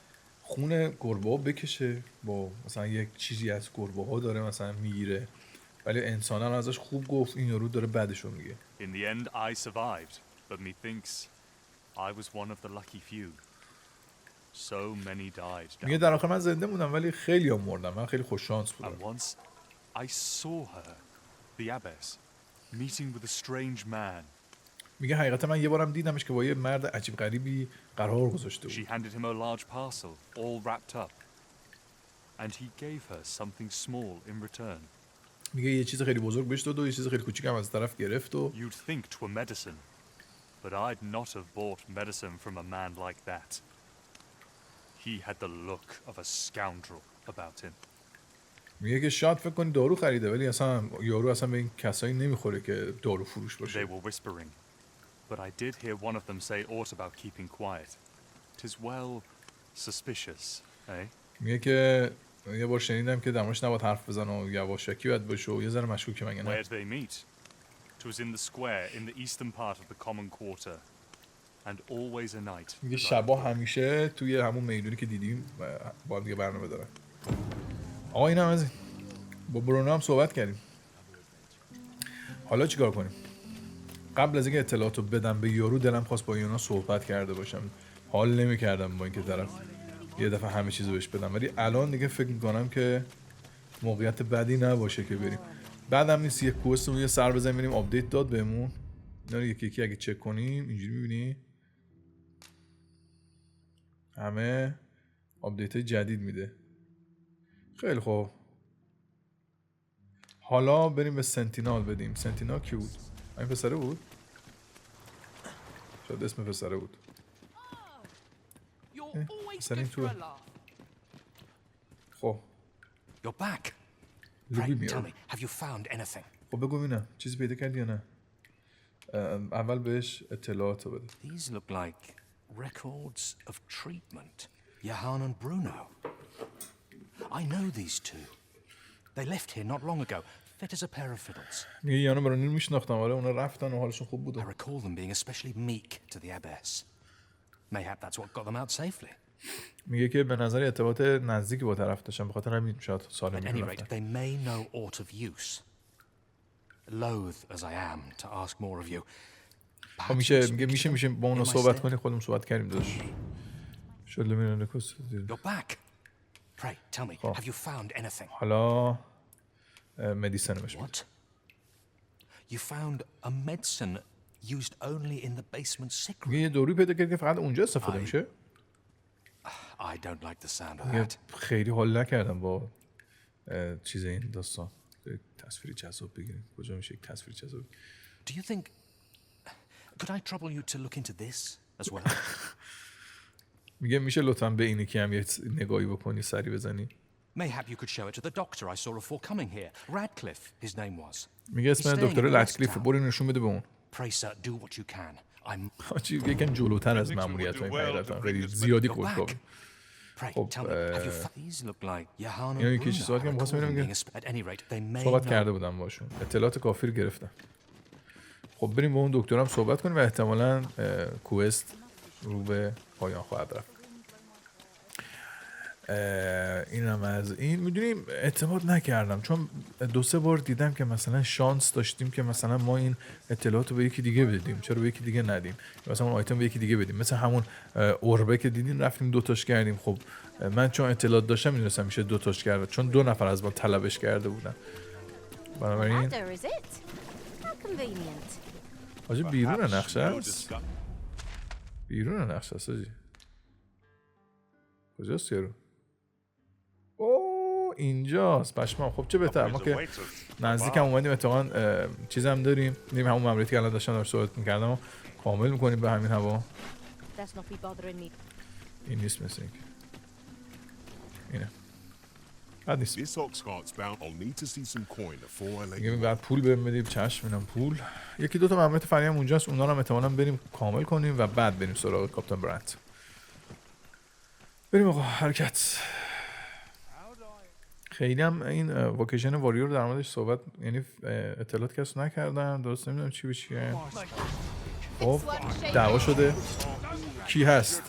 خون گربه ها بکشه، با مثلا یک چیزی از گربه ها داره مثلا میگیره، ولی انسانا ازش خوب گفت این یارو داره بدشو میگه. In the end I survived, but methinks I was one of the lucky few. So many died. میگه در آخر من زنده موندم ولی خیلی ها مردم. من خیلی خوش شانس بودم. And once I saw her, the abbess, meeting with a strange man. میگه حقیقتا من یه بارم دیدمش که با یه مرد عجیب غریبی قرار گذاشته بود. She handed him a large parcel, all wrapped up, and he gave her something small in return. میگه یه چیز خیلی بزرگ بهش داد و یه چیز خیلی کوچیک هم از طرف گرفت و You'd think 'twere medicine, but I'd not have bought medicine from a man like that. He had the look of a scoundrel about him. میگه که شاید فکر کنی دارو خریده ولی اصلا یارو اصلا به این کسایی نمیخوره که دارو فروش باشه. They were whispering, but I did hear one of them say aught about keeping quiet. 'Tis well suspicious, eh? میگه که یه بار شنیدم که دماش نباید حرف بزنه و یواشکی باید باشه و یه ذره مشکوکه مگه نه؟ Where'd they meet? 'Twas in the square in the eastern part of the common quarter, and always a night. میگه شبا همیشه توی همون میدونی که دیدیم با هم دیگه برنامه دارن. آقا اینم از این. با برونو هم صحبت کردیم. حالا چیکار کنیم؟ قبل از اینکه اطلاعاتو بدم به یارو دلم خواست با یونا صحبت کرده باشم. حال نمی‌کردم با اینکه طرف یه دفعه همه چیزو بهش بدم ولی الان دیگه فکر می‌کنم که موقعیت بدی نباشه که بریم. بعدم نیست یه کوست یه سر بزنیم ببینیم آپدیت داد بهمون. اینا یکی یکی اگه چک کنیم اینجوری می‌بینی همه آپدیت‌های جدید میده. خیلی خوب. حالا بریم به سنتینال بدیم. سنتینال کی بود؟ این پسره بود؟ شاید اسم پسره بود. پسره این توه. خب. You're back. لوبی Tell me, میاد. have you found anything? خب بگو ببینم چیزی پیدا کردی یا نه؟ اول بهش اطلاعات بده. These look like records of treatment. Johan and Bruno. I know these two. They left here not long ago, fit as a pair of fiddles. میگه یانو برای میشناختم آره اونا رفتن و حالشون خوب بود. I recall them being especially meek to the abbess. Mayhap that's what got them out safely. میگه که به نظر ارتباط نزدیکی با طرف داشتن به خاطر همین شاید سالم At any rate, رفتن. they may know aught of use. Loath as I am to ask more of you. خب میشه با اونا صحبت کنی خودمون صحبت کردیم داشت. شده میرن کس. You're back. Pray tell me, have you found anything? حالا مدیسنش. What? You found a medicine used only in the basement sick room. یه دارویی پیدا کرد که فقط اونجا استفاده میشه. I don't like the sound of that. خیلی حال نکردم با چیز این داستان. تصویر جذاب بگیریم. کجا میشه یک تصویر جذاب؟ Do you think could I trouble you to look into this as well? میگه میشه لطفاً به اینی که هم یه نگاهی بکنی سری بزنی. Mayhap you could show it to the doctor I saw before coming here. Radcliffe, his name was. میگه اسم دکتر لاتکلیف برو نشون بده به اون. Pray sir, do what you can. I'm چی یکم جلوتر از ماموریت‌های حقیقتا خیلی زیادی کنترل. خب these look like Johan and یکی چیزی سوال که می‌خواستم ببینم که at any rate they may صحبت کرده بودم باشون. اطلاعات کافی رو گرفتم. خب بریم با اون دکترم صحبت کنیم و احتمالاً کوست رو به پایان خواهد رفت. اینم از این. میدونیم اعتماد نکردم چون 2-3 بار دیدم که مثلا شانس داشتیم که مثلا ما این اطلاعاتو به یکی دیگه بدیم چرا به یکی دیگه ندیم مثلا اون آیتم به یکی دیگه بدیم مثلا همون اوربه که دیدین رفتیم 2 تاش کردیم. خب من چون اطلاعات داشتم میدونستم میشه 2 تاش کرد چون 2 نفر از من طلبش کرده بودن. بنابراین آجی بیرون نقشه است. بیرون نقشه است آجی. کجاست یارو؟ اوه اینجاست پشمام. خب چه بهتر ما که نزدیکم اومدیم اتفاقا چیزم داریم میریم همون ماموریتی که الان داشتم صحبت می‌کردم کامل می‌کنیم به همین هوا. این نیست مثل اینکه اینه بد نیست. میگه بعد پول بهم بدیم. چشم اینم پول. 1-2 تا ماموریت فنی هم اونجاست اونا رو هم احتمالاً بریم کامل کنیم و بعد بریم سراغ کاپیتان برنت. بریم آقا حرکت. خیلی هم این واکیشن واریور در موردش صحبت یعنی اطلاعات کسو نکردم درست نمیدونم چی به چیه. خب دعوا شده. کی هست؟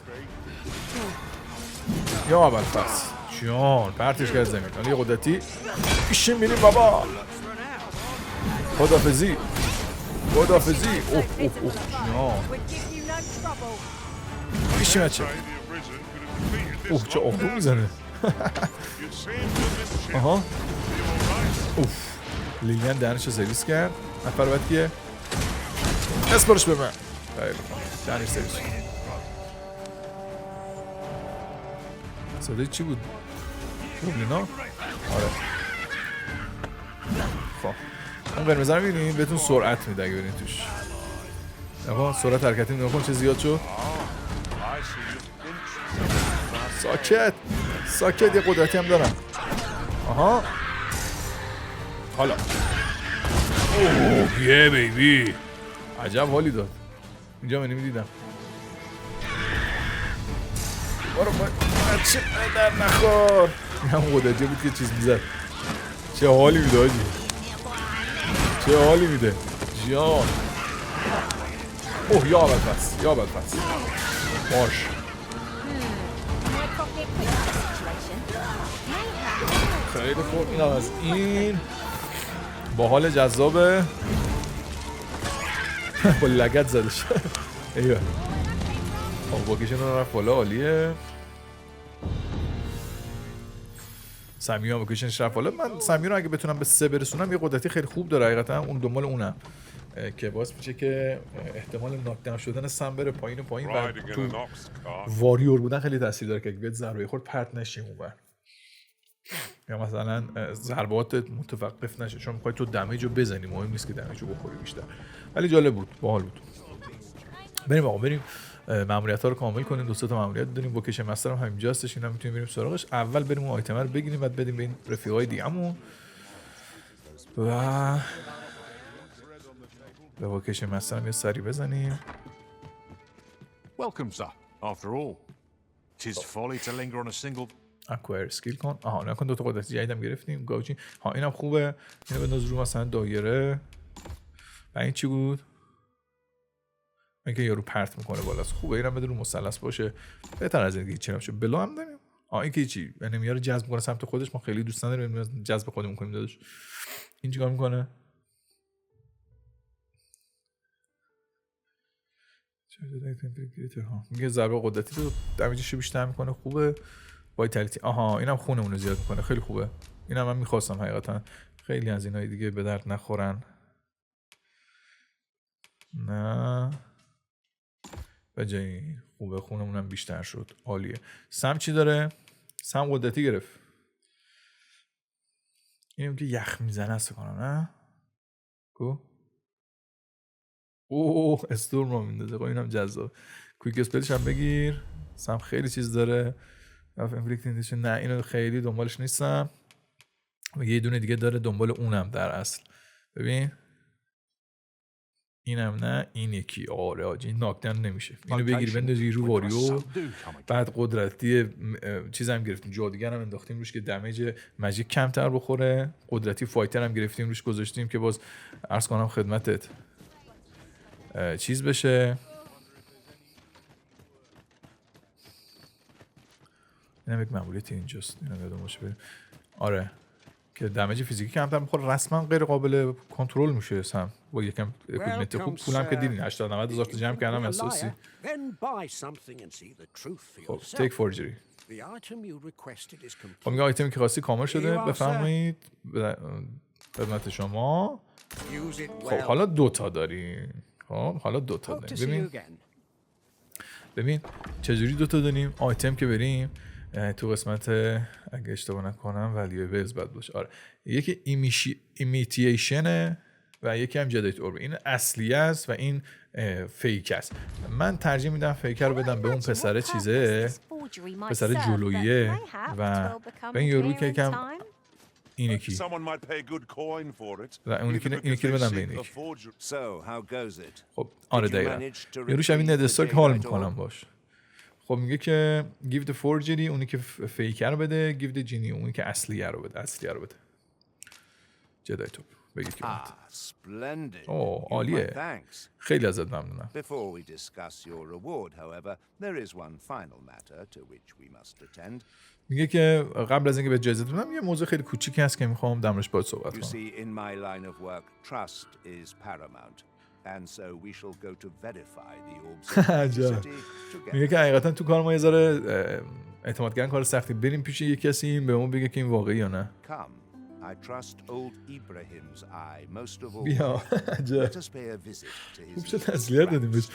یا اول پس جان پرتش کرد زمین. حالا یه قدرتی پیشیم میریم بابا. خدافزی خدافزی. اوه اوه اوه جان پیشیم بچه اوه چه آروم میزنه. آها اوف لیلیان دهنشو سرویس کرد. نفر بعد کیه؟ اسپارش به من. خیلی دهنش سرویس شد. صدای چی بود؟ گوبلینا؟ آره. خب اون قرمزه رو می‌بینید بهتون سرعت میده اگه برین توش. آقا سرعت حرکتی نگاه کن چه زیاد شد. ساکت ساکت یه قدرتی هم دارم. آها حالا اوه یه بیبی عجب حالی داد. اینجا من نمیدیدم. برو بچه در نخور. این هم قدرتی بود که چیز میزد. چه حالی میده آجی. چه حالی میده جان. اوه یا بلپس یا بلپس باش. خیلی خوب. این از این با حال جذابه. با لگت زده شد. ایوه واکیشن رو رفت بالا. عالیه. سمیو هم واکیشنش رفت بالا. من سمیو رو اگه بتونم به 3 برسونم یه قدرتی خیلی خوب داره حقیقتا. اون دنبال اونم که باعث میشه که احتمال ناکداون شدن سم بره پایین و پایین و تو واریور بودن خیلی تاثیر داره که بیاد ضربه خورد پرت نشیم اونور یا مثلا ضربات متوقف نشه چون میخوای تو دمیج رو بزنی. مهم نیست که دمیج رو بخوری بیشتر. ولی جالب بود باحال بود. بریم آقا بریم ماموریت‌ها رو کامل کنیم. 2 تا ماموریت داریم. وکیشن مستر هم همینجا هستش. اینا میتونیم بریم سراغش. اول بریم اون آیتم رو بگیریم بعد بدیم به این رفیقای دیگه‌مون و به وکیشن مستر هم یه سری بزنیم. Welcome, sir. After all, 'tis folly to linger on a single. اکوایر اسکیل کن. آها نکن 2 تا قدرتی جدیدم گرفتیم. گاوچین ها اینم خوبه. اینو بنداز رو مثلا دایره. و این چی بود؟ اینکه یارو پرت میکنه بالاست. خوبه. اینم بده رو مثلث باشه. بهتر از اینکه چی نشه. بلا هم داریم. این که چی؟ یعنی میاره جذب کنه سمت خودش. ما خیلی دوست نداریم جذب خودمون کنیم داداش. این چیکار میکنه؟ میگه ضربه قدرتی رو دمیجش بیشتر میکنه. خوبه. وایتالیتی آها اینم خونمون رو زیاد میکنه. خیلی خوبه. اینم من میخواستم حقیقتا. خیلی از اینای دیگه به درد نخورن. نه به جای خوبه. خونمون هم بیشتر شد. عالیه. سم چی داره؟ سم قدرتی گرفت. اینم که یخ میزنه است کنم نه؟ کو؟ اوه استورم رو میندازه. خب اینم جذاب. کویک اسپلش هم بگیر. سم خیلی چیز داره. نه اینو خیلی دنبالش نیستم. یه دونه دیگه داره دنبال اونم در اصل. ببین اینم نه این یکی. آره آجی این ناکداون نمیشه. اینو بگیر بندازی رو واریو. بعد قدرتی چیزم گرفتیم. جادوگر هم انداختیم روش که دمیج ماجیک کمتر بخوره. قدرتی فایتر هم گرفتیم روش گذاشتیم که باز عرض کنم خدمتت چیز بشه. اینم یک ماموریت اینجاست. اینم یادم باشه بریم. آره که دمیج فیزیکی کمتر میخوره. رسما غیر قابل کنترل میشه سم با یکم اکویپمنت خوب. پولم که دیدین 80 90 هزار تا جمع کردم اساسی. خب تیک فورجری. خب میگه آیتمی که خواستی کامل شده. بفرمایید خدمت شما. خب حالا 2 تا داریم. خب حالا 2 تا داریم. ببین چجوری 2 تا داریم. آیتم که بریم تو قسمت اگه اشتباه نکنم ولیویبلز باید باشه. آره یکی ایمیتیشنه و یکی هم جدایت اورب. این اصلی است و این فیک است. من ترجیح میدم فیک رو بدم به اون پسر چیزه. پسر جلویه و به این یارویی که یکم این یکی و اون یکی رو بدم به این یکی. خب آره دقیقا یارو شبیه ندستار حال میکنم باش. خب میگه که give the forgery اونی که فیکر رو بده. give the genie اونی که اصلیه رو بده. جدای توپ بگی که اوه عالیه. خیلی ازت ممنونم. میگه که قبل از اینکه به جایزه بدم یه موضوع خیلی کوچیکی هست که میخوام درمش باهات صحبت کنم. And so we shall go to verify the orbs. میگه که حقیقتا تو کار ما یه ذره اعتماد کردن کار سختی. بریم پیش یه کسی این به ما بگه که این واقعی یا نه. بیا خوب شد تسلیت دادیم بهش.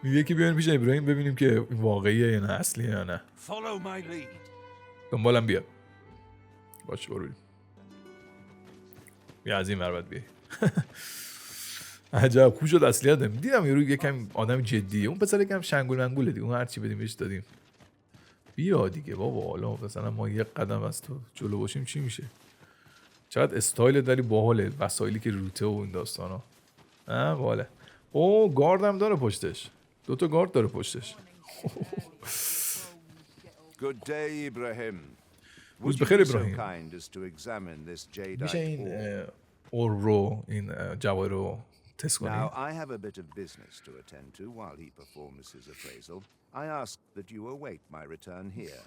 میگه که بیاین پیش ابراهیم ببینیم که واقعیه یا نه، اصلیه یا نه. دنبالم بیا. باشه برو بیا از این ور باید بیای. عجب خوب شد تسلیت دادیم. دیدم یارو یکم آدم جدیه. اون پسر یکم شنگول منگوله دیگه. اون هر چی بدیم بهش دادیم. بیا دیگه بابا، حالا مثلا ما یک قدم از تو جلو باشیم چی میشه؟ چقدر استایل داری باحاله، وسایلی که روته و این داستانا. باله. او گاردم داره پشتش. 2 تا گارد داره پشتش. Good day, Ibrahim. روز بخیر ابراهیم. میشه این اور رو این جواهر رو تست کنی؟ Now I have a bit of business to attend to while he performs his appraisal. I ask that you await my return here.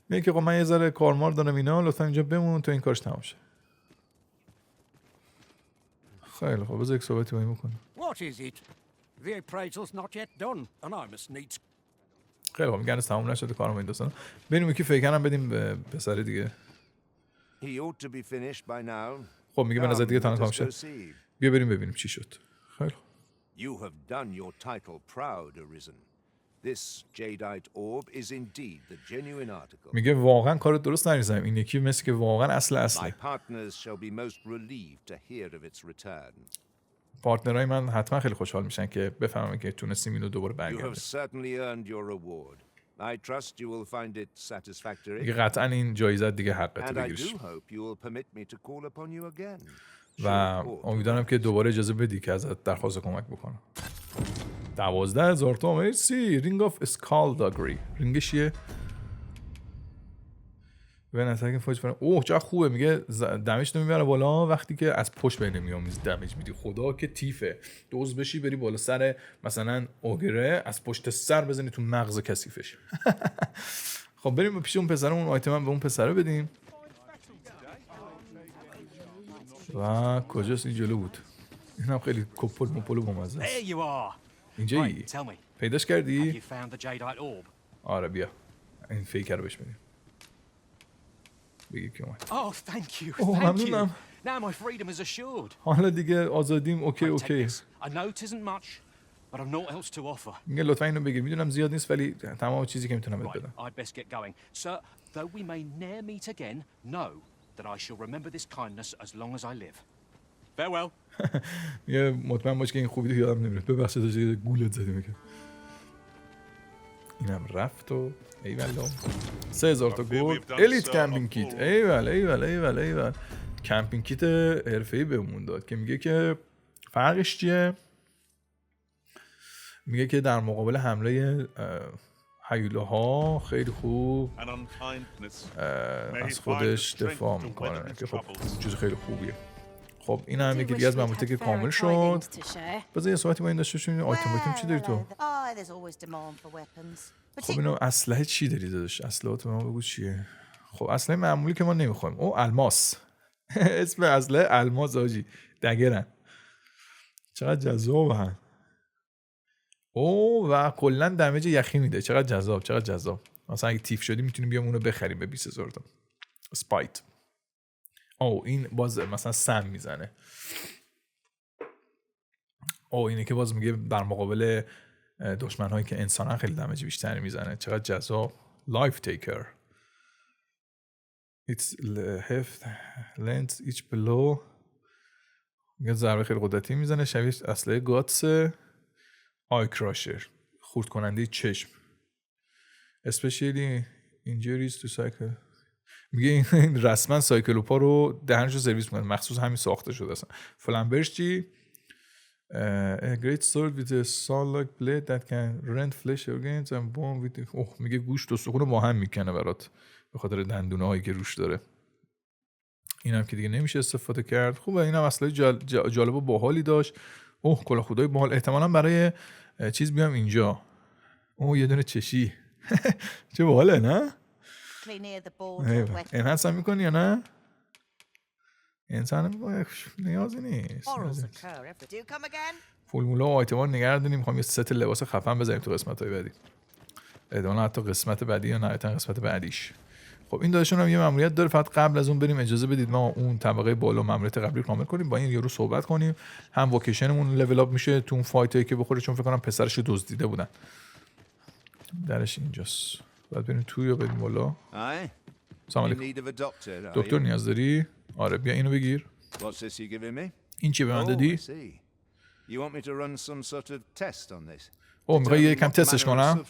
میگه که من یه ذره کارمار دارم اینا، لطفا اینجا بمون تا این کارش تمام شه. خیلی خوب، بذار یک صحبتی با این بکنم. What is it? The appraisal's not yet done and I must needs. خیلی خوب، میگن تمام نشده کارم این داستانا. بریم که فکرم بدیم به پسر دیگه. He ought to be finished by now. خب میگه به نظر دیگه تمام میشه. بیا بریم ببینیم چی شد. خیلی خوب. You have done your title proud, Arisen. This jadeite orb is indeed the genuine article. میگه واقعا کارت درست نریزم. این یکی مثل که واقعا اصله. My partners shall be most relieved to hear of its return. پارتنرای من حتما خیلی خوشحال میشن که بفهمن که تونستیم اینو دوباره برگردیم. You have certainly earned your reward. I trust you will find it satisfactory. میگه قطعا این جایزه دیگه حقت بگیریش. And I do hope you will permit me to call upon you again. و امیدوارم که دوباره اجازه بدی که ازت درخواست کمک بکنم. 12,000 تا مرسی. رینگ آف اسکالداگری. رینگش یه به نظر که فوج فرن. اوه چقدر خوبه. میگه دمیج رو میبره بالا وقتی که از پشت بین میامیز دمیج میدی. خدا که تیفه. دوز بشی بری بالا سر مثلا اوگره، از پشت سر بزنی تو مغز کثیفش. خب بریم پیش اون پسر. اون آیتم به اون پسر بدیم. و کجاست؟ این جلو بود. اینم خیلی کپل مپلو بامزه است. اینجایی؟ پیداش کردی؟ آره بیا این فیکر رو بهش بدیم. بگی که اومد. ممنونم. حالا دیگه آزادیم. اوکی. میگه لطفا اینو بگیر. میدونم زیاد نیست ولی تمام چیزی که میتونم بهت بدم. That I shall remember this kindness as long as I live. Farewell. یه مطمئن باش که این خوبی یادم نمیره. ببخشید داشت گولت زدی میگه. اینم رفت و ایوالا 3000 تا گولد. الیت کمپینگ کیت. ایول. کمپینگ کیت حرفه‌ای بهمون داد که میگه که فرقش چیه؟ میگه که در مقابل حمله هیولاها خیلی خوب از خودش دفاع میکنه که خب چیز خیلی خوبیه. خب این هم یکی دیگه از مملکتی که کامل شد. بذار یه صحبتی با این داشته باشیم. آیتم چی داری تو؟ خب اینو اسلحه چی داری داداش؟ اسلحات به ما بگو چیه؟ خب اسلحه معمولی که ما نمیخوایم. او الماس. اسم اسلحه الماس آجی. دگرن. چقدر جذابه. او و کلا دمیج یخی میده. چقدر جذاب. مثلا اگه تیف شدی میتونیم بیام اونو بخریم به 20,000 تا. اسپایت. او این باز مثلا سم میزنه. او اینه که باز میگه در مقابل دشمن‌هایی که انسانن خیلی دمیج بیشتری میزنه. چقدر جذاب. لایف تیکر. It's heft length each below. میگه ضربه خیلی قدرتی میزنه. شبیه اسلحه گاتس. آی کراشر. خورد کننده چشم. especially injuries to cycle. میگه این رسما سایکلوپا رو دهنشو سرویس میکنه. مخصوص همین ساخته شده اصلا. فلمبرش چی؟ A great sword with a saw-like blade that can rend flesh organs and bone with. میگه گوشت و استخون رو با هم میکنه برات به خاطر دندونه هایی که روش داره. اینم که دیگه نمیشه استفاده کرد. خوبه. اینم اصلا جالب و باحالی داشت. کلا خدای باحال. احتمالاً برای چیز بیام اینجا. یه دونه چشی. چه باحاله نه؟ این حسن میکنی یا نه؟ انسان نیازی نیست. فول مولا و آیتمان نگردونیم. میخوام یه ست لباس خفن بزنیم تو قسمت های بعدی. احتمالاً حتی قسمت بعدی یا نهایتا قسمت بعدیش. خب این داداشون هم یه ماموریت داره، فقط قبل از اون بریم اجازه بدید ما اون طبقه بالا ماموریت قبلی کامل کنیم، با این یارو صحبت کنیم، هم وکیشنمون لول اپ میشه تو اون فایتایی که بخوره، چون فکر کنم پسرش رو دزدیده بودن. درش اینجاست. بعد بریم تو یا بریم بالا. سلام علیکم. دکتر نیاز داری؟ آره بیا اینو بگیر. این چی به من دادی؟ اوه میخوای یکم تستش کنم؟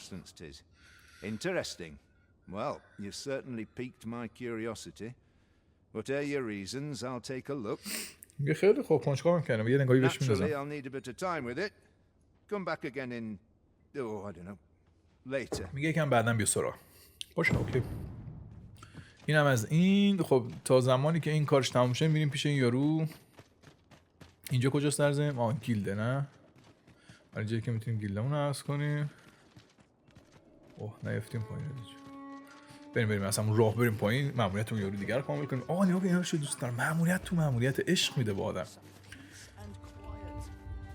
Interesting. Well, you've certainly piqued my curiosity. Whatever your reasons, I'll take a look. میگه خیلی خوب کنجکاوم میکنم، یه نگاهی بهش میندازم. Naturally, I'll need a bit of time with it. Come back again in, I don't know, later. میگه یکم بعداً بیا سراغ. باشه اوکی. اینم از این. خب تا زمانی که این کارش تموم شه میریم پیش این یارو. اینجا کجاست درزم؟ گیلده نه؟ برای جایی که میتونیم گیلدمون رو عوض کنیم. اوه نیفتیم پایین دیگه. بریم اصلا راه بریم پایین، ماموریت اون یارو دیگر رو کامل کنیم. نگاه کن اینا رو دوست دارم. ماموریت تو ماموریت عشق میده به آدم.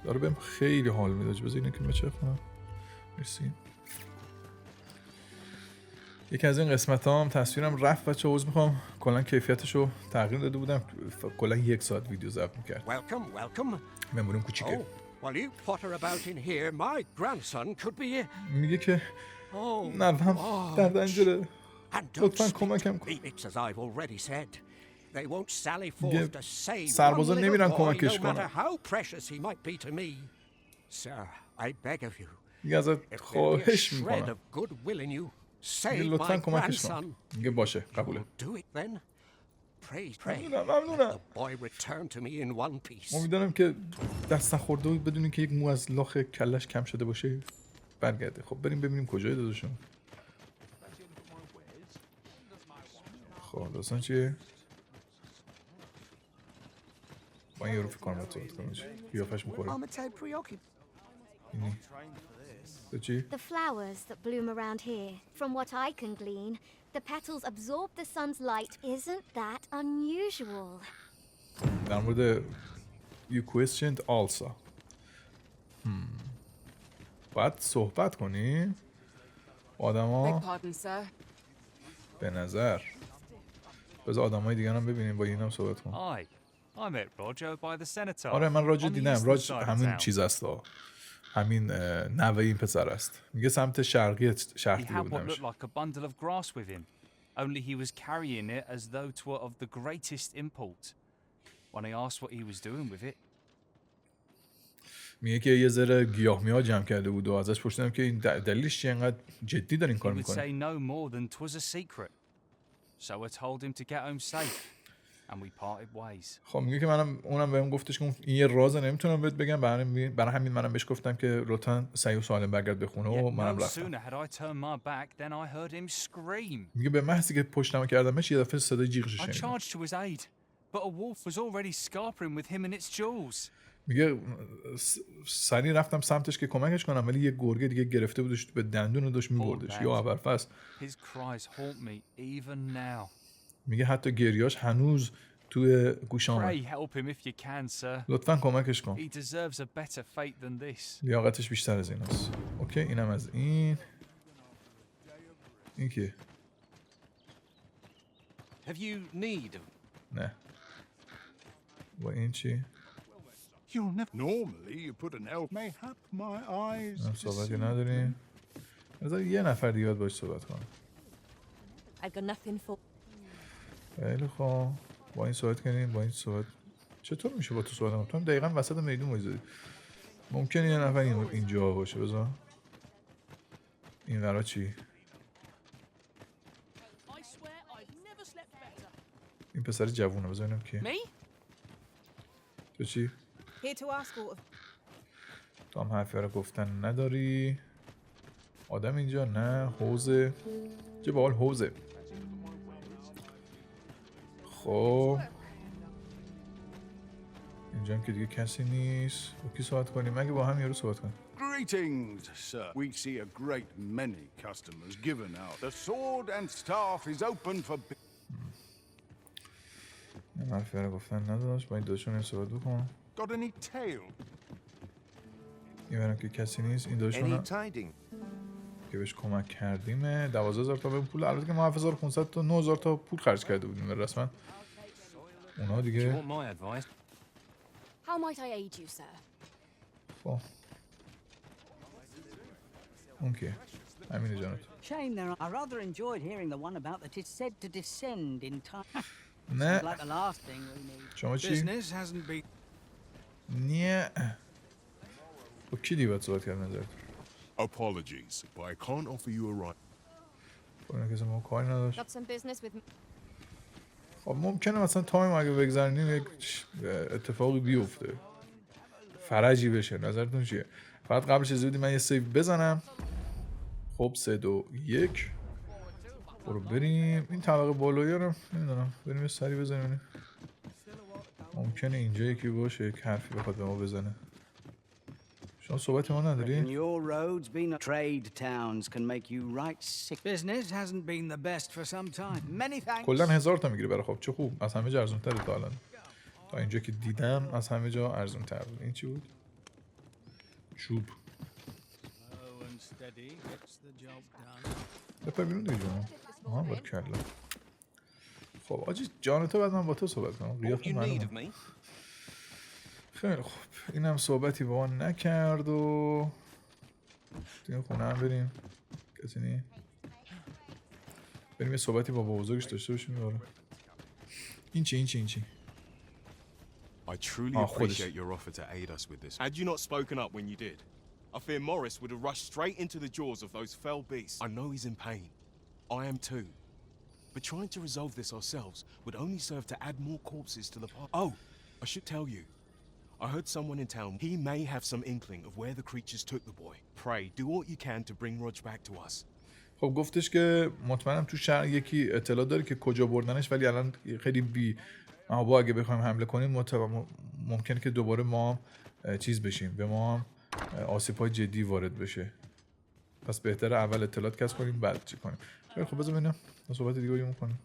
داره بهم خیلی حال میده. بذار اینو که بچه کنم. مرسی. یکی از این قسمت هم تصویرم رفت بچه، عذر میخوام، کلا کیفیتشو تغییر داده بودم، کلا 1 ساعت ویدیو ضبط میکرد. مموریم کوچیکه. میگه که نرفم در دنجره، لطفا کمکم کن. میگه سربازا نمیرن کمکش کنن. میگه ازت خواهش میکنم، میگه لطفا کمکش کن. میگه باشه قبوله. ممنونم. امیدوارم که دست نخورده و بدونین که یک مو از لاخ کلش کم شده باشه برگرده. خب بریم ببینیم کجای داداشون. خب داستان چیه؟ با این یارو فکر کنم باید صحبت کنم. قیافش میخوره. The flowers that bloom around here, from what I can glean, the petals absorb the sun's light. Isn't that unusual? در مورد you questioned also. باید صحبت کنی آدما. به نظر بذار آدمای دیگه هم ببینیم، با اینم صحبت کن. آره من راجو دیدم. راج همین چیز است، همین نوه این پسر است. میگه سمت شرقی شهر دیده بودمش. Only he was carrying it as though 'twere of the greatest import. When I asked what he was doing with it, میگه که یه ذره گیاهمی‌ها جمع کرده بود و ازش پرسیدم که این دلیلش چیه، انقدر جدی دارین کار می‌کنی. He would say no more than 'twas a secret. So I told him to get home safe. And we parted ways. خب میگه که اونم بهم گفتش که این یه رازه نمیتونم بهت بگم، برای همین منم بهش گفتم که لطفاً سعی و سالم برگرد به خونه و منم رفتم. میگه به محضی که پشتمو کردمش یه دفعه صدای جیغش شنیدم. میگه سریع رفتم سمتش که کمکش کنم، ولی یه گرگه دیگه گرفته بودش به دندون و داشت میبردش. یا ابرفس. میگه حتی گریاش هنوز توی گوشامه. لطفاً کمکش کن. لیاقتش بیشتر از این است. اوکی اینم از این. این که نه با این چی؟ صحبتی نداریم. بذار یه نفر دیگه باید باش صحبت کنم. خیلی خوب با این صحبت کنیم. با این صحبت چطور میشه با تو صحبت کنم؟ تو هم دقیقا وسط میدون وایزادی. ممکنه یه نفر اینجا باشه. بذار این قرار چی؟ این پسر جوونه. بذار ببینم کی. تو چی؟ تو هم حرفی رو گفتن نداری. آدم اینجا نه. حوزه چه باحال حوزه. خب اینجا هم که دیگه کسی نیست. با کی صحبت کنیم؟ مگه با هم یارو صحبت کنیم. Greetings, sir. We see a great many customers given out. The sword and staff is open for این حرفی رو گفتن نداشت. با این دوشون صحبت بکن. Got any tail? این برم که کسی نیست. این دوشون که بهش کمک کردیم. 12000 تا به پول، البته که ما 7500 تا 9000 تا پول خرج کرده بودیم رسما. اونا دیگه How might I aid you, sir? خب اوکی همینه جانت. Shame there. I rather enjoyed hearing the one about that is said to descend in time. نه Like the last thing we need. شما چی؟ Business hasn't been. نه با کی دیگه باید صحبت کرد نظرت؟ Apologies, but I can't offer you a right. با کسی ما کاری نداشت. Got some business with me. خب ممکنه مثلا تایم اگه بگذرونیم یک اتفاقی بیفته، فرجی بشه. نظرتون چیه؟ فقط قبلش اجازه بدید من یه سیو بزنم. خب 3 2 1 برو بریم. این طبقه بالایی رو نمیدونم، بریم یه سری بزنیم. ممکنه اینجا یکی باشه یک حرفی بخواد به ما بزنه. شما صحبت ما نداری؟ Your roads being trade towns can make you right sick. Business hasn't been the best for some time. Many thanks. کلا 1000 تا میگیره برای خب. چه خوب، از همه جا ارزون تره تا الان. تا اینجا که دیدم از همه جا ارزون تر بود. این چی بود؟ چوب. بپر بیرون دیگه جانم. آها برکلا. خب آجی جان تو بعد من با تو صحبت کنم. قیافت معلومه. خیلی خوب. اینم صحبتی با ما نکرد و دیگه خونه هم بریم. کسی نی؟ بریم یه صحبتی با بزرگش داشته باشیم دوباره. این چی؟ I truly appreciate your offer to aid us with this. Had you not spoken up when you did, I fear Morris would have rushed straight into the jaws of those fell beasts. I know he's in pain. I am too. But trying to resolve this ourselves would only serve to add more corpses to the pile. Oh, I should tell you. I heard someone in town. He may have some inkling of where the creatures took the boy. Pray, do what you can to bring Rog back to us. خب گفتش که مطمئنم تو شهر یکی اطلاع داره که کجا بردنش، ولی الان خیلی بی با اگه بخوایم حمله کنیم ممکنه که دوباره ما چیز بشیم، به ما آسیب‌های جدی وارد بشه. پس بهتره اول اطلاعات کسب کنیم بعد چی کنیم. خب بذار ببینم صحبت دیگه رو می‌کنیم.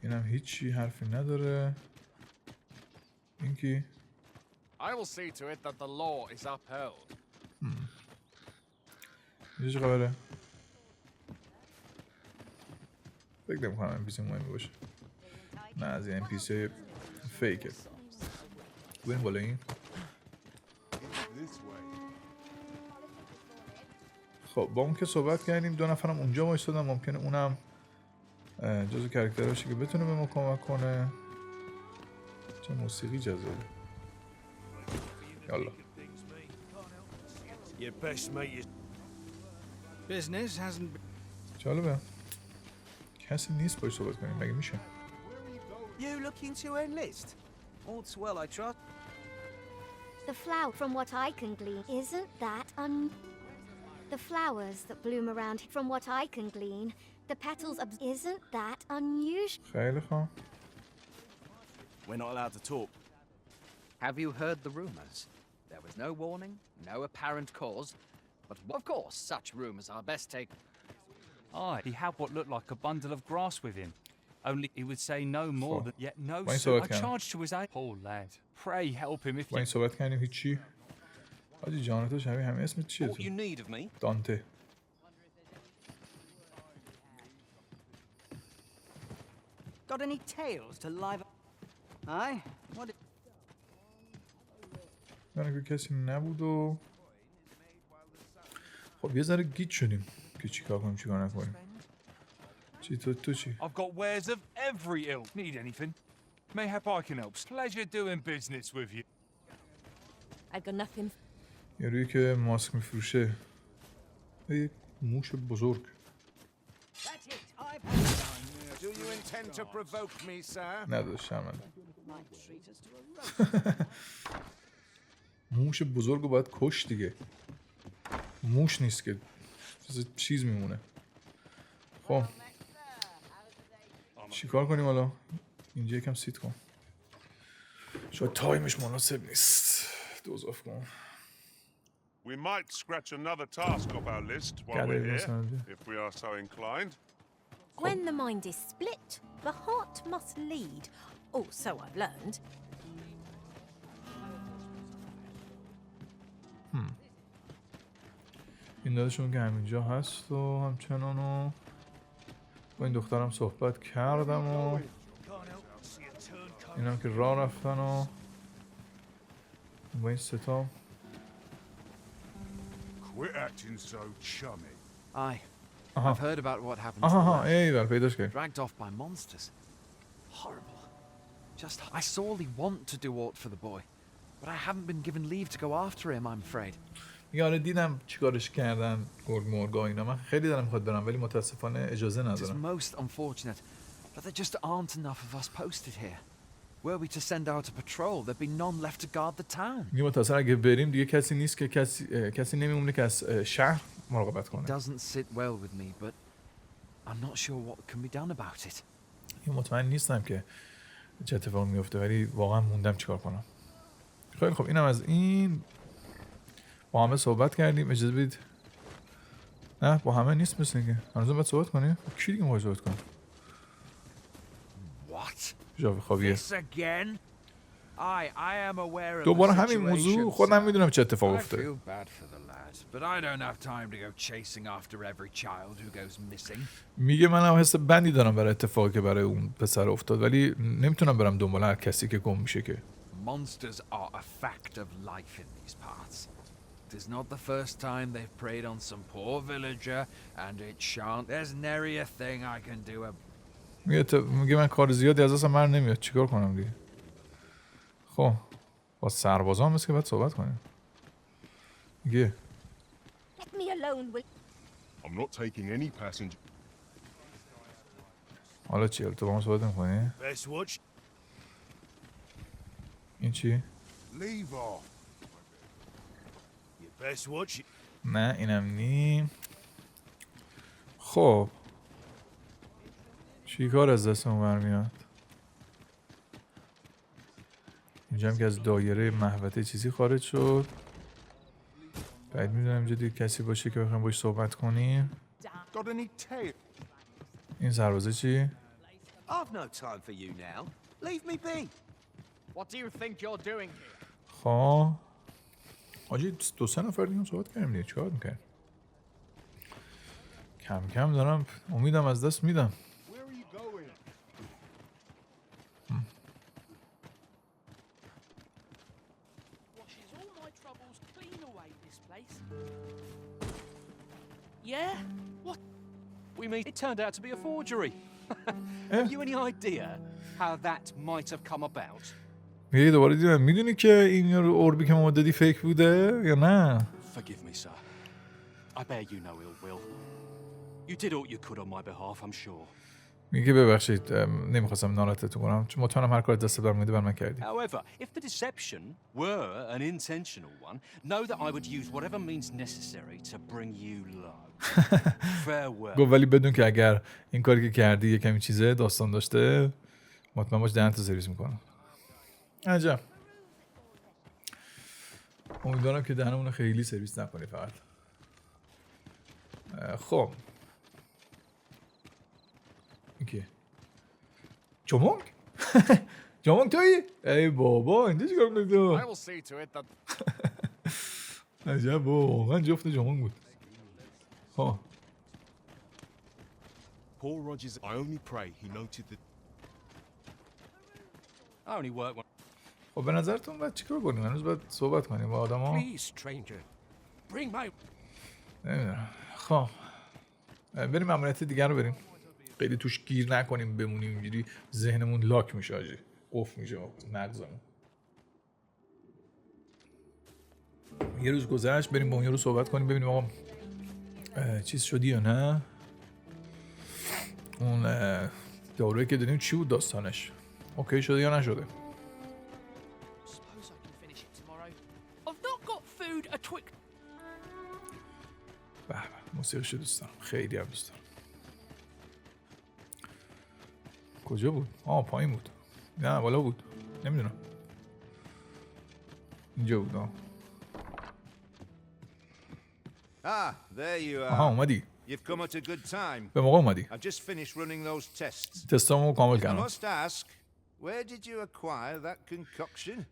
اینم هیچی حرفی نداره. این کی؟ I will see to it that the law is upheld. چه خبره؟ فکر نمی‌کنم این پیسی مهمی باشه. نه از این پیسی فیکه. بریم بالا این. خب با اون که صحبت کردیم، 2 نفرم اونجا وایسادن. ممکنه اونم جزو کاراکتر باشه که بتونه به ما کمک کنه. چه موسیقی جذابه. یالا. Business hasn't been. جالبه. کسی نیست باید صحبت کنیم. مگه میشه؟ You looking to enlist? All's well, I trust. The flower, from what I can glean, isn't that the flowers that bloom around, from what I can glean, the petals of, isn't that unusual? خیلی خوب. We're not allowed to talk. Have you heard the rumors? There was no warning, no apparent cause, but of course, such rumors are best taken. Aye, he had what looked like a bundle of grass with him. Only he would say no more than, yet no, sir. I charged to his aid. Poor lad. Pray help him if you... با این صحبت کردیم هیچی. آجی جانتو شبیه همه اسمت چیه تو؟ دانته. Got any tales to live? Aye. What? من که کسی نبود و خب یه ذره گیج شدیم که چیکار کنیم چیکار نکنیم. چی تو چی؟ I've got wares of every ilk. Need anything? Mayhap I can help. Pleasure doing business with you. I got nothing. یارویی که ماسک میفروشه. یک موش بزرگ. Do you intend to provoke me, sir? نداشت شرمنده. موش بزرگ رو باید کش دیگه. موش نیست که چیز میمونه. خب چیکار کنیم حالا؟ اینجا یکم سیت کن. شاید تایمش مناسب نیست. دوزاف کن. We might scratch another task off our list while we're here, if we are so inclined. When the mind is split, the heart must lead. Oh, so I've learned. این دادشون که همینجا هست و همچنان و با این دخترم صحبت کردم و این هم که راه رفتن و با این ستا Quit acting so chummy. I've heard about what happened to آها the ایول پیداش کرد. dragged off by monsters. Horrible. Just I sorely want to do aught for the boy, but I haven't been given leave to go after him, I'm afraid. یاره دیدم چیکارش کردن گرگ مرگا اینا. من خیلی دلم میخواد برم ولی متاسفانه اجازه It is ندارم. most unfortunate, but there just aren't enough of us posted here. Were we to send out a patrol, there'd be none left to guard the town. میگه متأسفانه اگه بریم دیگه کسی نیست که کسی نمیمونه که از شهر مراقبت کنه. It doesn't sit well with me, but I'm not sure what can be done about it. مطمئن نیستم که چه اتفاقی میفته ولی واقعا موندم چیکار کنم. خیلی خب اینم از این. با همه صحبت کردیم. اجازه بدید. نه با همه نیست مثل اینکه. هنوز باید صحبت کنیم. کی دیگه می‌خواد صحبت کنه؟ What? جاوی خوابیه. This again? I am aware of دوباره the همین موضوع situation, خودم میدونم چه sir. اتفاق I افتاده. feel bad for the lad, but I don't have time to go chasing after every child who goes missing. میگه منم حس بدی دارم برای اتفاقی که برای اون پسر افتاد ولی نمیتونم برم دنبال هر کسی که گم میشه که. Monsters are a fact of life in these parts. It is not the first time they've preyed on some poor villager, and it shan't. There's nary a thing I can do. میگه من کار زیادی از دستم بر نمیاد چیکار کنم دیگه. خب با سربازان مثل که باید صحبت کنیم. میگه Let me alone, will I'm not taking any passenger. حالا چیه؟ تو با ما صحبت نمی‌کنی؟ Best watch. این چی؟ Leave off. You best watch it. نه اینم نی. خب چی کار از دستمون برمیاد؟ اینجا هم که از دایره محوطه چیزی خارج شد. بعد میدونم اینجا دیگه کسی باشه که بخوایم باش صحبت کنیم. این سربازه چی؟ I've no time for you now. Leave me be. What do you think you're doing here? خب آجی 2-3 نفر دیگه هم صحبت کردیم دیگه چیکار میکنیم؟ کم کم دارم امیدم از دست میدم. Yeah? What? We mean it turned out to be a forgery. Have you any idea how that might have come about? میگه دوباره دیدم میدونی که این اوربی که ما دادی فیک بوده یا نه؟ Forgive me, sir. I bear you no ill will. You did all you could on my behalf, I'm sure. میگه ببخشید نمیخواستم ناراحتتون کنم چون مطمئنم هر کار دست در میاد بر من کردی. However, if the deception were an intentional one, know that I would use whatever means necessary to bring you low. Farewell. گفت ولی بدون که اگر این کاری که کردی یه کمی چیزه داستان داشته مطمئن باش دهنتو سرویس میکنم. عجب. امیدوارم که دهنمون خیلی سرویس نکنی فقط. خب اوکی. جمونگ؟ جمونگ تویی؟ ای بابا اینجا چیکار می‌کنی تو؟ I will see to it that عجب بابا واقعا جفت جمونگ بود. خب Poor Rogers, I only pray he noted that. I only work when. خب به نظرتون باید چیکار کنیم؟ هنوز باید صحبت کنیم با آدما. Please, stranger. Bring my... نمیدونم. خب بریم ماموریت دیگر رو بریم. خیلی توش گیر نکنیم بمونیم اینجوری ذهنمون لاک میشه آجی. قفل میشه مغزمون. یه روز گذشت بریم با اون یه روز صحبت کنیم ببینیم آقا چیز شدی یا نه. اون دارویی که دادیم چی بود داستانش؟ اوکی شده یا نشده؟ به به موسیقیشو دوست دارم خیلی هم دوست دارم. کجا بود؟ پایین بود. نه بالا بود. نمیدونم. اینجا بود. There you are. آها اومدی. You've come at a good time. به موقع اومدی. I've just finished running those tests. تستامو کامل I کردم. must ask, where did you acquire that concoction?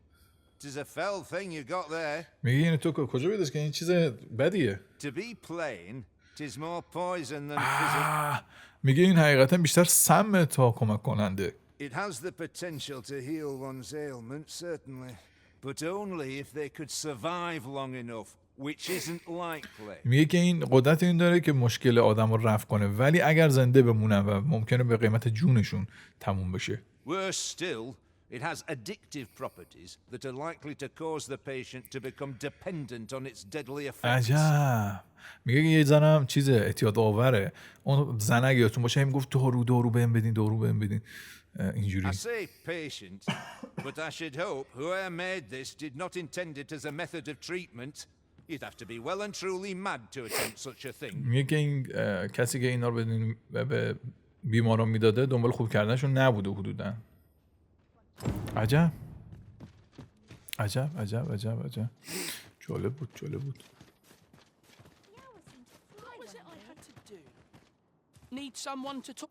'tis a fell thing you got there. میگه اینو تو کجا بیدست که این چیز بدیه؟ To be plain, 'tis more poison than physic. میگه این حقیقتا بیشتر سم تا کمک کننده. It has the potential to heal one's ailment, certainly, but only if they could survive long enough, which isn't likely. میگه که این قدرت این داره که مشکل آدم رو رفع کنه، ولی اگر زنده بمونن و ممکنه به قیمت جونشون تموم بشه. Worse still, it has addictive properties that are likely to cause the patient to become dependent on its deadly effects. عجب. میگه یه زنم چیز اعتیاد آوره. اون زن اگه یادتون باشه میگفت دارو بهم بدین. اینجوری. I say patient, but I should hope whoever made this did not intend it as a method of treatment. You'd have to be well and truly mad to attempt such a thing. میگه که این کسی که اینا رو به بیماران میداده دنبال خوب کردنشون نبوده حدوداً. عجب. جالب بود. Need someone to talk.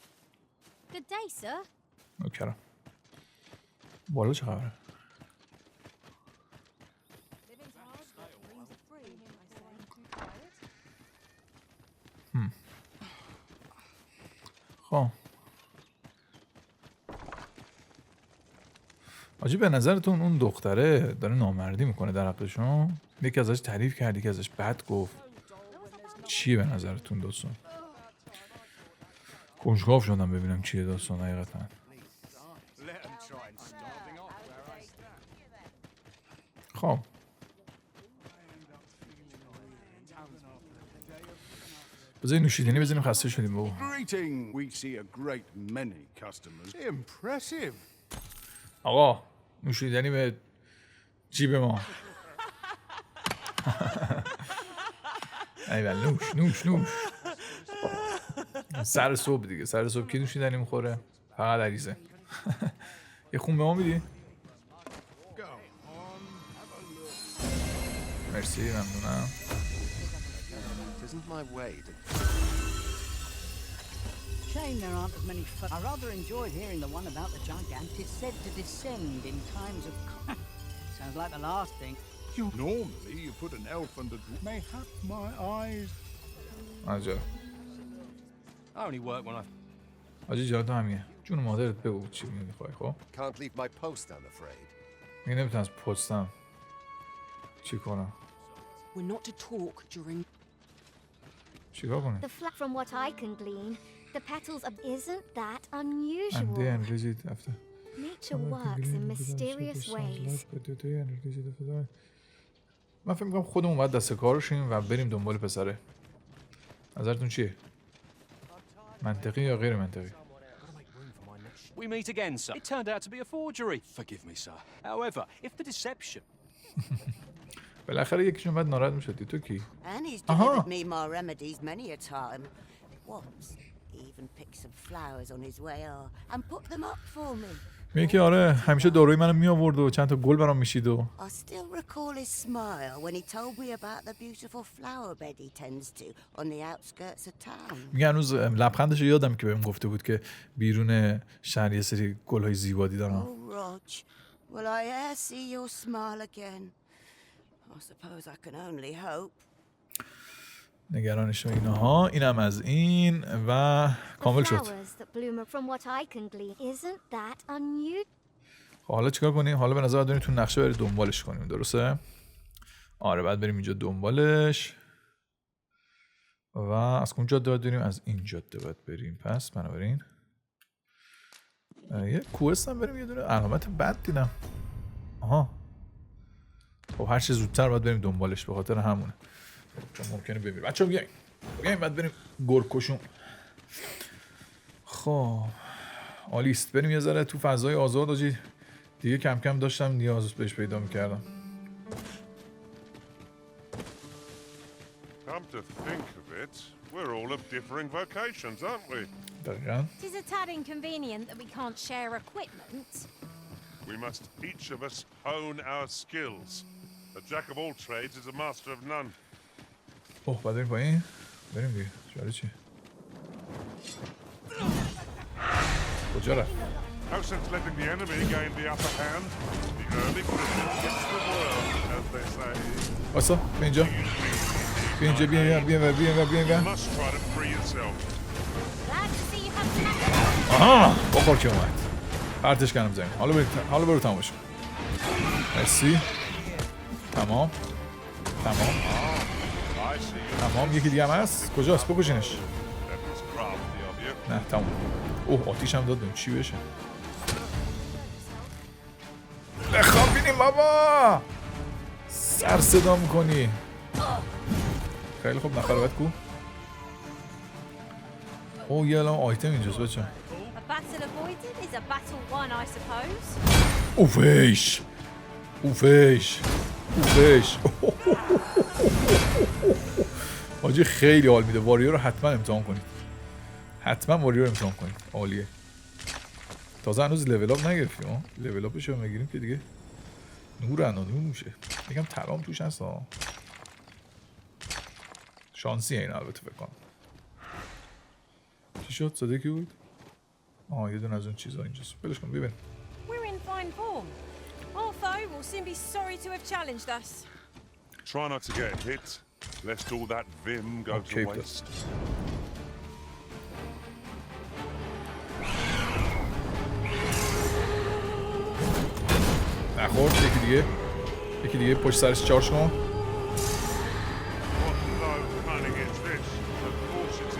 Good day, sir. نوکرم. بالا چه خبره؟ خب. آجی به نظرتون اون دختره داره نامردی میکنه در حقشون؟ یکی ازش تعریف کرد، یکی ازش بد گفت. چیه به نظرتون داستان؟ کنجکاو شدم ببینم چیه داستان حقیقتا. خب بذارین نوشیدنی بزنیم، خسته شدیم بابا. Greeting. We see a great many customers. Impressive. آقا نوشیدنی به جیب ما. ایول نوش. سر صبح کی نوشیدنی میخوره؟ فقط عریضه. یه خون به ما میدی؟ مرسی، ممنونم. Shame there aren't as many. I rather enjoyed hearing the one about the gigant. It's said to descend in times of. Sounds like the last thing. Normally you put an elf under. Mayhap my eyes. عجب. I only work when I. آجی جان تو همیه. جون مادرت بگو چی میخوای خب؟ Can't leave my post, I'm afraid. میگه نمیتونم از پستم چی کنم؟ We're not to talk during. چیکار کنیم؟ From what I can glean, the petals of isn't that unusual. انرژی دفته. Nature works in mysterious ways. من فکر می‌کنم خودمون باید دست کارشیم و بریم دنبال پسره. نظرتون چیه؟ منطقی یا غیر منطقی؟ We meet again, sir. It turned out to be a forgery. Forgive me, sir. However, if the deception. بالاخره یکیشون بعد ناراحت میشه. تو کی؟ And he's delivered me my remedies many a time. Once, he even picked some flowers on his way and put them up for me. میگه که آره همیشه داروی منو می آورد و چند تا گل برام میشید و I still recall his smile when he told me about the beautiful flower bed he tends to on the outskirts of town. میگه هنوز لبخندش رو یادم که بهم گفته بود که بیرون شهر یه سری گل‌های زیبا دیدن. Oh Rog, will I ever see your smile again? I suppose I can only hope. نگرانش و اینها. اینم از این و کامل شد. حالا چیکار کنیم؟ حالا به نظر داریم تو نقشه بریم دنبالش کنیم، درسته؟ آره بعد بریم اینجا دنبالش و از کون جاده باید بریم؟ از این جاده باید بریم. پس بنابراین یه کوست هم بریم. یه دونه علامت بد دیدم. آها خب هر چه زودتر باید بریم دنبالش، به خاطر همونه چون ممکنه ببینیم. بچه‌ها بیاین بعد بریم گرگ‌کشون. خب آلیست بریم یه ذره تو فضای آزاد. آجی دیگه کم کم داشتم نیاز بهش پیدا می‌کردم. Come to think of it, we're all of differing vocations, aren't we? دقیقاً. It is a tad inconvenient that we can't share equipment. We must each of us hone our skills. A jack of all trades is a master of none. اوه بعد بریم پایین؟ بریم دیگه. چاره چی؟ کجا رفت؟ How since letting the enemy gain the upper hand, the early Christian gets the world, as they say. واسا اینجا بیا You must try to free yourself. آها بخور که اومد پرتش کردم زمین. حالا برو تماشا. مرسی. تمام. یکی دیگه هم هست. کجاست؟ بکشینش. نه تمام. اوه آتیش هم داد بهم چی بشه. بخوابینیم بابا. سر صدا میکنی. خیلی خوب نفر کو. اوه یه الان آیتم اینجاست بچه. اوفش. آجی خیلی حال میده. واریور رو حتما امتحان کنید. عالیه. تازه هنوز لول اپ نگرفتیم. لول اپش رو بگیریم که دیگه نور میشه. یکم ترام توش هست. شانسیه این البته فکر کنم. چی شد؟ صدای کی بود؟ یه دونه از اون چیزا اینجاست. بلش کن ببین. We're in fine form. Our foe will soon be sorry to have challenged us. Try not to get hit, lest all that vim go to waste. نخورد. یکی دیگه پشت سرش چارج کن.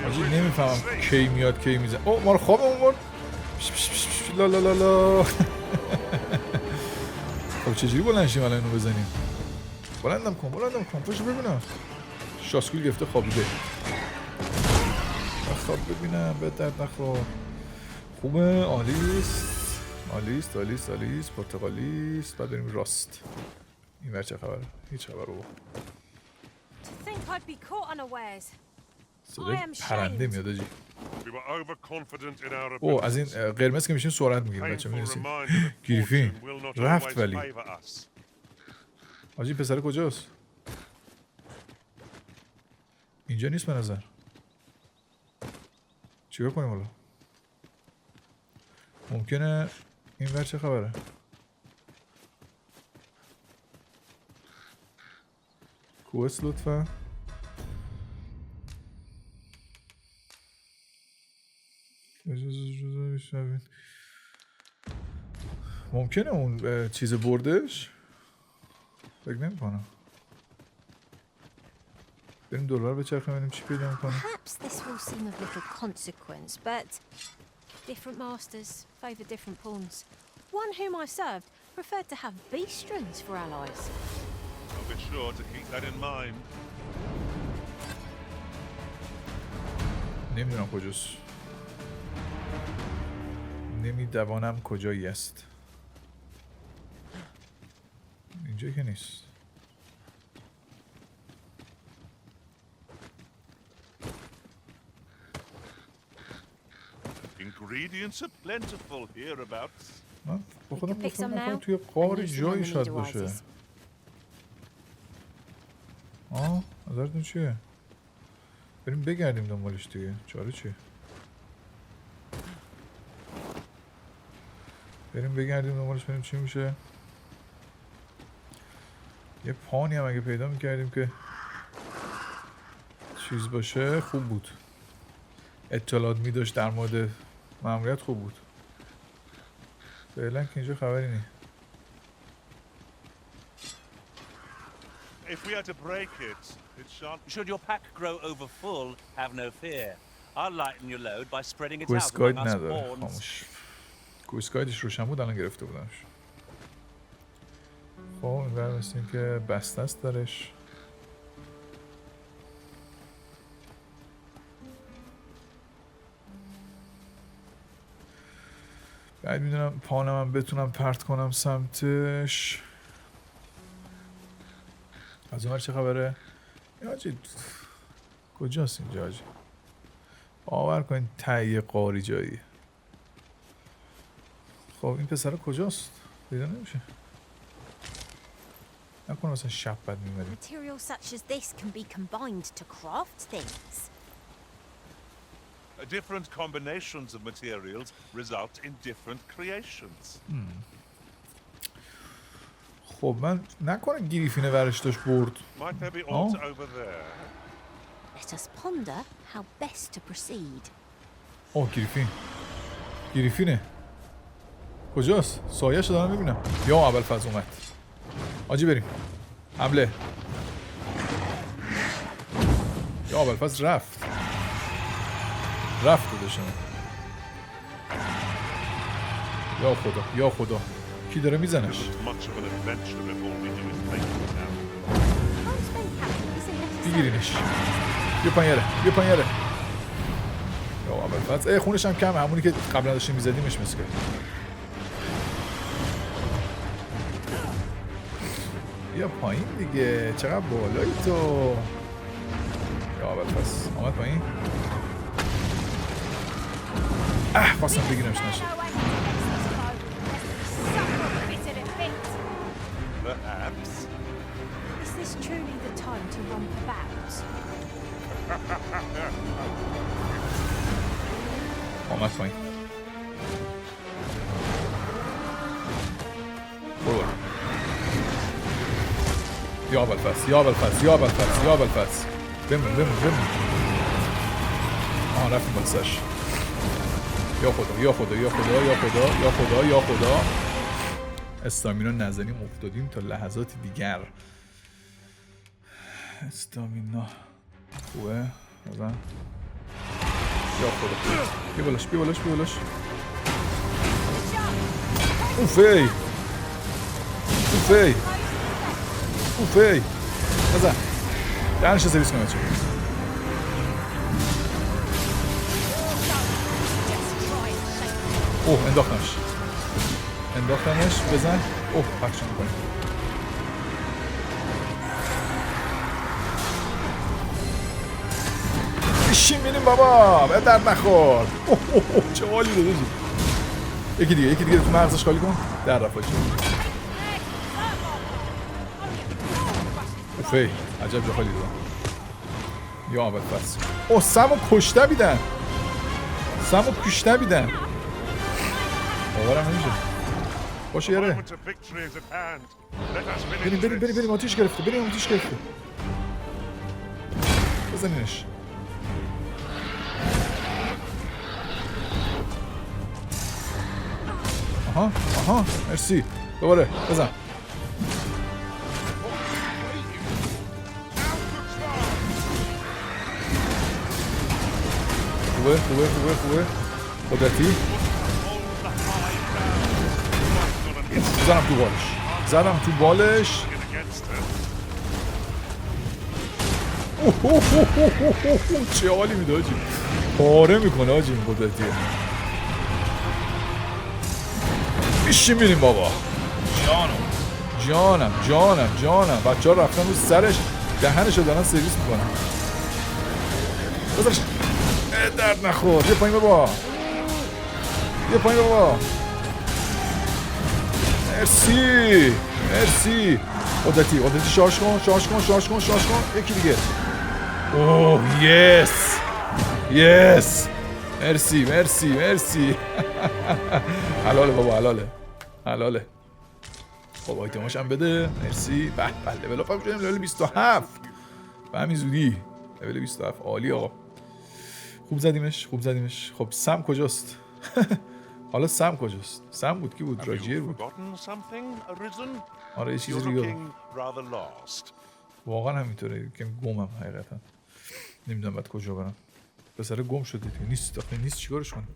آجی نمیفهمم کی میاد کی میزن. اوه ما رو خوابمون برد. لا خب چجوری بلند شیم الان اینو بزنیم؟ بلندم کن پشت ببینم. شاسکول گرفته خوابیده. خواب ببینم به درد نخور. خوبه. آلیست پرتغالیست. بعد بریم راست. این ور چه خبره؟ هیچ خبر رو. صدای پرنده میاد آجی. اوه از این قرمز که میشین سرعت میگیریم بچه میرسیم. گریفین رفت ولی آجی پسر کجاست؟ اینجا نیست به نظر. چیکار کنیم حالا؟ ممکنه این ور چه خبره؟ کوست لطفا. ممکنه اون چیز بردش؟ فکر نمی کنم. بریم دلار بچرخیم ببینیم چی پیدا میکنیم. Perhaps this will seem of little consequence, but different masters favor different pawns. One whom I served preferred to have beastrons for allies. I'll be sure to keep that in mind. نمیدونم کجاست. نمیدوانم کجایی است. اینجا که نیست. Ingredients are plentiful hereabouts. من بخودم گفتم توی قاری جایی شاید باشه. نظرتون چیه؟ بریم بگردیم دنبالش دیگه. چاره چیه؟ بریم بگردیم دنبالش بریم چی میشه. یه پانی هم اگه پیدا میکردیم که چیز باشه خوب بود. اطلاعات میداشت در مورد ماموریت خوب بود. فعلا که اینجا خبری نی. If we are to break it, it shan't. Should your pack grow over full, have no fear. I'll lighten your load by spreading it out among us pawns. کویس گایدش روشن بود الان گرفته بودمش. خب این بر مثل این که بسته است درش. بعد میدونم پانم هم بتونم پرت کنم سمتش. از اون چه خبره؟ این حاجی کجاست اینجا حاجی؟ باور کنید تایی قاری جایی. خب این پسر کجاست؟ پیدا نمیشه. نکنه مثلا شب بد میمریم. Materials such as this can be combined to craft things. Different combinations of materials result in different creations. خب من نکنه گریفینه ورش داشت برد. Might there be odds over there? Let us ponder how best to proceed. اوه گریفینه کجاست؟ سایه‌شو دارم میبینم. یا اول فاز اومد. آجی بریم. حمله. یا اول فاز رفت داداشم. یا خدا کی داره میزنش؟ بگیرینش. بیا پایین. یا اول فاز خونش هم کمه، همونی که قبلا داشتیم میزدیمش مثل. بیا پایین دیگه، چقدر بالایی تو. یا اول فاز آمد پایین. خواستم بگیرمش نشد. Is this truly the time to romp about? آمد پایین. برو. یا اول فاز. بمون. رفتیم باسش. یا خدا. استامینا نزنیم افتادیم تا لحظات دیگر. استامینا خوبه بزن. یا خدا بی بالاش. اوفی بزن دهنش سرویس کنه چون اوه انداختمش بزن. اوه پخش میکنیم. بشین میریم بابا به درد نخور. اوه چه حالی داده یکی دیگه تو مغزش خالی کن. در رفت اوفی عجب جا خالی دادم. یا اول پس اوه سمو کشته بیدن. باورم نمیشه. باشه یاره. بریم آتیش گرفته. بزنینش. آها مرسی. دوباره بزن. خوبه قدرتی. زدم تو بالش. چه حالی میده آجی. پاره میکنه آجی این قدرتیه. میشیم میریم بابا. جانم بچه ها رفتن رو سرش دهنشو دارن سرویس میکنن. بذارش درد نخور. بیا پایین بابا. مرسی قدرتی شارژ کن. یکی دیگه. اوه یس مرسی. حلاله بابا حلاله. خب آیتماش هم بده. مرسی. به لول اپ شدیم لول 27 به همین زودی. لول 27 عالی آقا. خوب زدیمش. خب سم کجاست؟ حالا سم کجاست؟ سم بود کی بود؟ راجیر بود. آره یه چیزی رو یادم. واقعا همینطوره که گمم حقیقتا. نمیدونم بعد کجا برم. پسر گم شده دیگه. نیست چیکارش کنم؟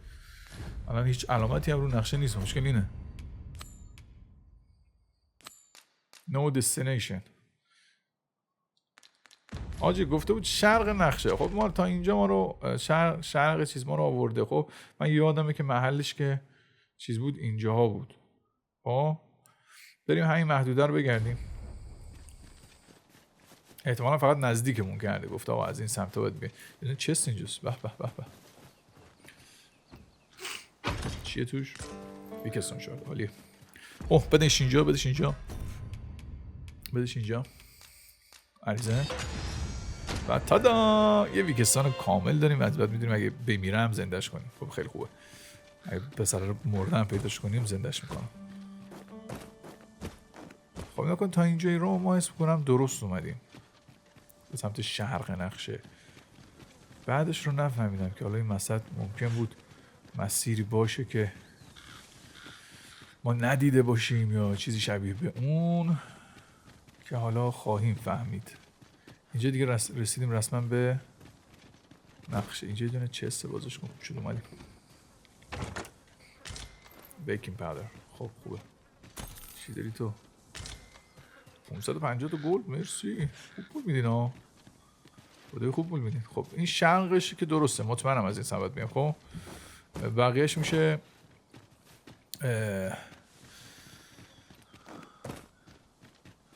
الان هیچ علامتی هم رو نقشه نیست. مشکل اینه. No destination. آجی گفته بود شرق نقشه. خب ما تا اینجا ما رو شرق چیز ما رو آورده. خب من یادمه که محلش که چیز بود اینجاها بود. خب بریم همین محدوده رو بگردیم. احتمالا فقط نزدیکمون کرده. گفته آقا از این سمت باید بیاین. یعنی چست اینجاست. به چیه توش؟ بیکستون شد. عالیه. اوه بدش اینجا. عریضه. و تادا یه ویکستان کامل داریم. از بعد میدونیم اگه بمیرم زندهش کنیم. خب خیلی خوبه. اگه پسر رو مردن پیداش کنیم زندهش میکنم. خب نکن تا اینجایی رو ما حس میکنم درست اومدیم به سمت شرق نقشه. بعدش رو نفهمیدم که حالا این مسد ممکن بود مسیری باشه که ما ندیده باشیم یا چیزی شبیه به اون که حالا خواهیم فهمید. اینجا دیگه رسیدیم رسما به نقشه. اینجا یه دونه چست بازش کن شد اومدیم. بیکینگ پاودر. خب خوبه. چی داری تو؟ 550 تا گلد. مرسی. خوب پول میدین ها. خدای خوب پول میدین. خب این شرقشه که درسته. مطمئنم از این سمت میام. خب بقیهش میشه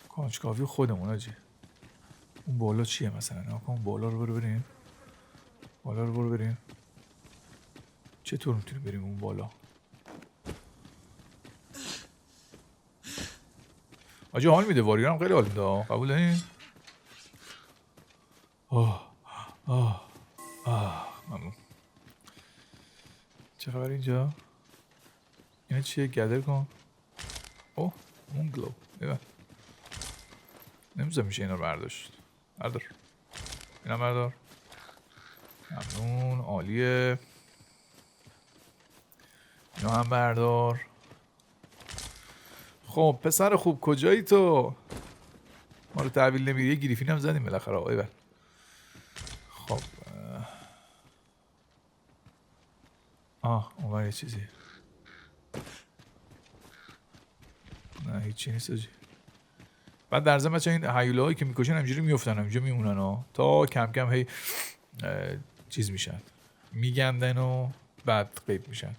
کنجکاوی خودمون آجی. اون بالا چیه مثلا؟ اون بالا رو بریم. بالا رو بریم. چطور میتونیم بریم اون بالا؟ آجی حال میده. واریر هم خیلی حال میده. قبول دارین؟ ممنون. چه خبر اینجا؟ اینا چیه؟ گدر کن. اوه اون گلو. ببین نمیزه میشه اینا رو برداشت. بردار. اینا بردار. ممنون. عالیه. اینا هم بردار. خب پسر خوب کجایی تو؟ ما رو تحویل نمیدی. یه گریفین هم زدیم بالاخره. آقای بر. خب اونور یه چیزی. نه هیچی نیست آجی. بعد در ضمن بچه‌ها این هیوله هایی که میکشن همینجوری میافتن همینجا میمونن ها تا کم کم هی چیز میشن میگندن و بعد غیب میشن.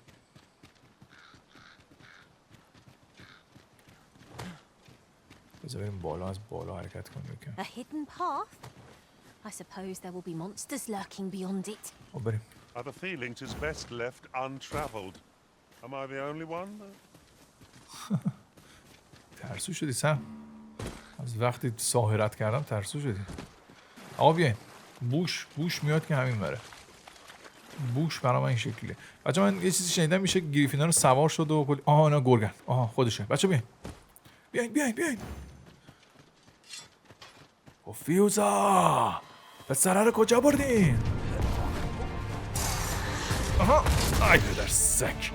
بذار بریم بالا. از بالا حرکت کنیم یکم. A hidden path? I suppose there will be monsters lurking beyond it. خب بریم. I have a feeling 'tis best left untraveled. Am I the only one? ترسو شدی سم. از وقتی ساحرت کردم ترسو شدی. آقا بیاین. بوش میاد که همین بره. بوش برای من این شکلیه. بچه من یه چیزی شنیدم میشه گریفینا رو سوار شد و کلی. اینا گرگن. خودشه. بچه بیاین. فیوزا پسره رو کجا بردین؟ ای در سک.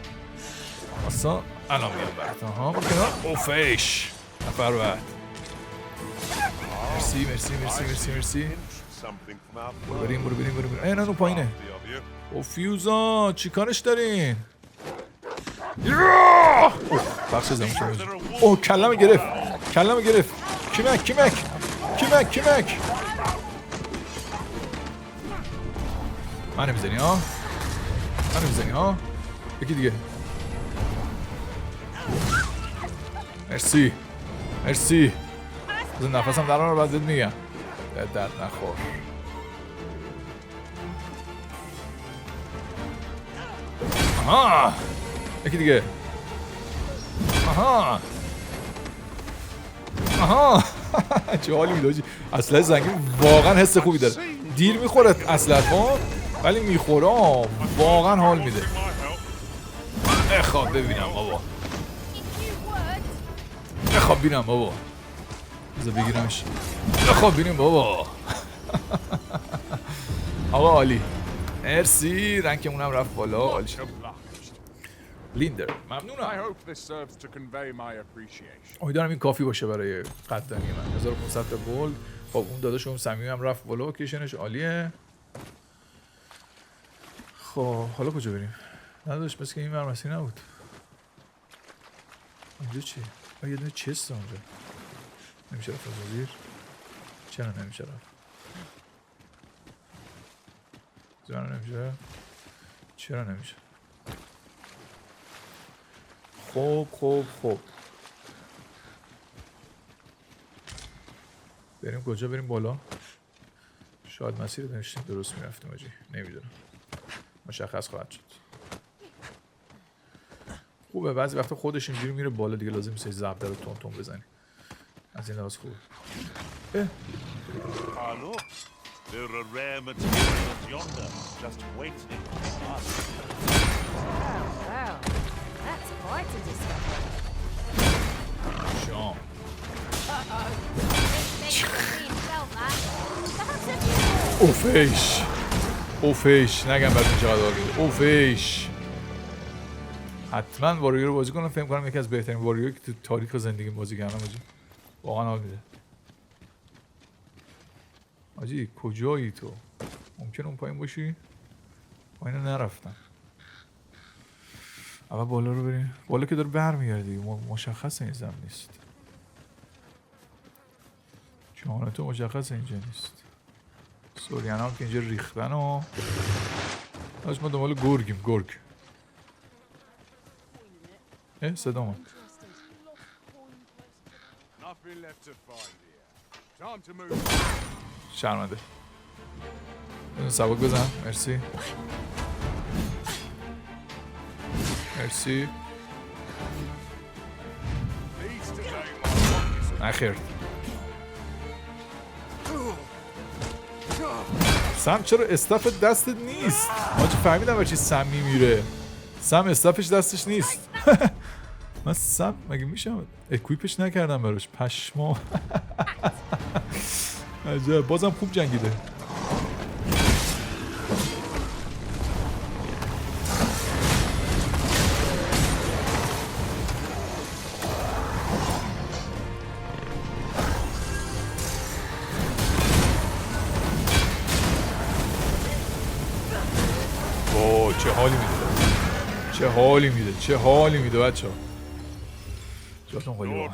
اصلا الان میام برد. اوفیش نفر بعد. مرسی. برو بریم. اینا اون پایینه. فیوزا چی کارش دارین؟ بخش زمین شد. کلمه گرفت. کمک. من نمیزنی ها؟ یکی دیگه. مرسی. بذار نفسم در رو بعد میگم. درد نخور. یکی دیگه. چه حالی میده آجی. اسلحه زنگی واقعا حس خوبی داره. دیر میخوره اسلحه ولی میخوره. واقعا حال میده. بخواب ببینم بابا. بذار بگیرمش. بخواب ببینیم بابا. آقا عالی. مرسی. رنکمون هم رفت بالا. عالی شد. لیندر ممنونم. امیدوارم این کافی باشه برای قدردانی من. 1500 تا گلد. خب اون داداشم صمیمی هم رفت بالا. لوکیشنش عالیه. خب حالا کجا بریم؟ نداشت مثل که این مرمسی نبود. اینجا چی؟ یه دونه چست اونجا. نمیشه رفت از زیر؟ چرا نمیشه رفت؟ چرا نمیشه؟ خب بریم کجا؟ بریم بالا. شاید مسیر داشتیم درست میرفتیم آجی. نمیدونم. مشخص خواهد شد. خوبه بعضی وقتا خودش اینجوری میره بالا دیگه لازم نیست ضربه رو تون بزنی. از این لحاظ خوبه. There are rare materials yonder, just waiting for us. Wow, that's quite a discovery. Sure. اوفیش اوفیش نگم براتون چقدر آگه اوفیش حتما واریو رو بازی کنم. فکر کنم یکی از بهترین واریو که تو تاریخ زندگی بازی کردم آجی. واقعا حال میده. آجی کجایی تو؟ ممکنه اون پایین باشی؟ پایین نرفتم. اول بالا رو بریم. بالا که داره برمیگردی مشخصه این زم نیست. جان تو مشخصه اینجا نیست. سوریان هم که اینجا ریختن و داشت ما دنبال گرگیم. گرگ صدا من شرمنده. سبک بزن. مرسی مرسی. نخیر سم چرا استاف دستت نیست؟ ما چه فهمیدم برچی سم میمیره. سم استافش دستش نیست. من سم مگه میشم اکویپش نکردم براش پشما. عجب بازم خوب جنگیده. چه حالی میده بچه ها. جاتون خیلی باید.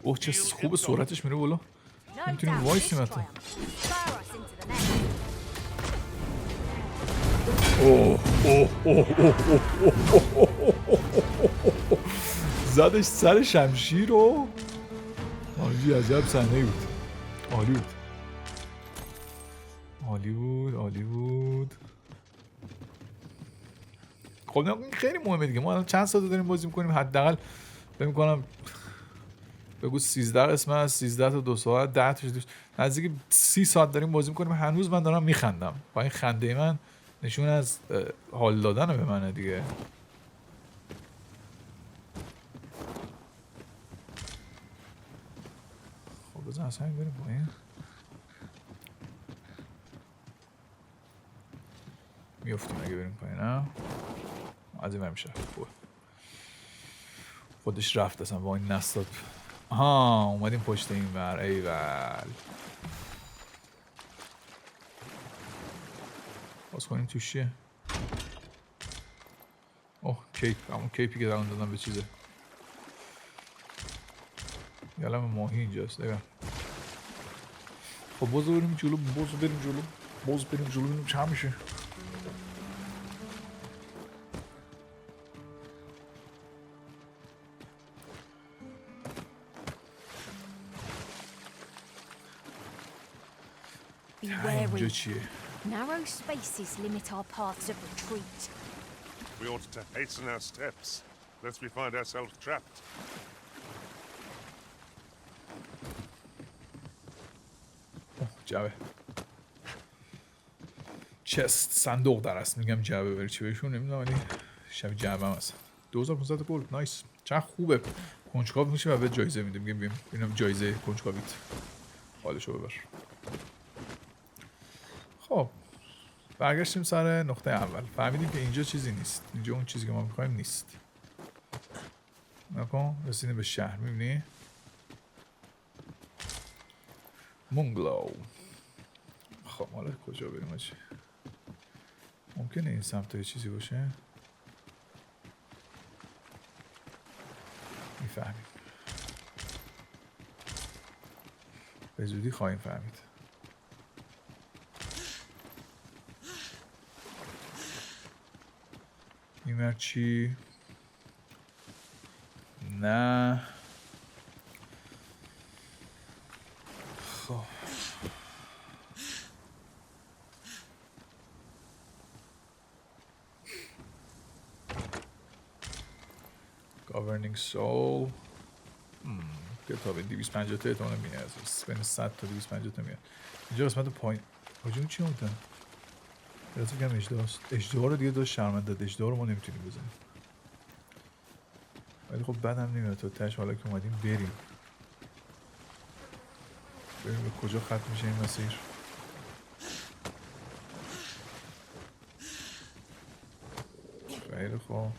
اوه چه خوب سرعتش میره بالا. نمیتونیم وایسیم حتی. زدش سر شمشیر رو. آجی عجب صحنه‌ای بود. عالی بود. عالی بود. عالی بود. خب این خیلی مهمه دیگه. ما الان چند ساعت داریم بازی میکنیم؟ حداقل فکر می‌کنم بگو 13 قسمت، 13 تا 2 ساعت، 10 تا نزدیک 30 ساعت داریم بازی میکنیم. هنوز من دارم میخندم. با این خنده من نشون از حال دادن به منه دیگه. خب بزن اصلا بریم پایین. میافتیم اگه بریم پایین. نه از این برمیشه. خودش رفت اصلا با این نستاد. آها اومدیم پشت این بر. ایول باز کنیم توش چیه؟ اوه کیپ. همون کیپی که درون دادم به چیزه. یالم ماهی اینجاست دیگه. خب باز بریم جلو. باز بریم جلو ببینیم چه میشه. اینجا چیه؟ Narrow spaces limit our paths of retreat. We ought to hasten our steps, lest we find ourselves trapped. جعبه. چست صندوق در است. میگم جعبه بری چی بهشون نمیدونم ولی شبیه جعبه هم هست. 2500 گلد. نایس. چقدر خوبه. کنجکاو میشه و به جایزه میده. میگم ببینم جایزه کنجکاویت. حالشو ببر. خب برگشتیم سر نقطه اول. فهمیدیم که اینجا چیزی نیست. اینجا اون چیزی که ما میخوایم نیست. نکن رسیدیم به شهر. میبینی؟ مونگلو. خب حالا کجا بریم آجی؟ ممکنه این سمت یه چیزی باشه؟ میفهمیم. به زودی خواهیم فهمید. این چی؟ نه خب Governing Soul. کتاب 250 تا احتمالاً میاد، بین 100 تا 250 تا میاد. اینجا قسمت پایین آجون چی اومدن؟ برات بگم اجداست. اجدا رو دیگه داشت شرمنده داد. اجدا رو ما نمیتونیم بزنیم. ولی خب بدم نمیاد تا تاش حالا که اومدیم بریم به کجا ختم میشه این مسیر. خیلی خوب.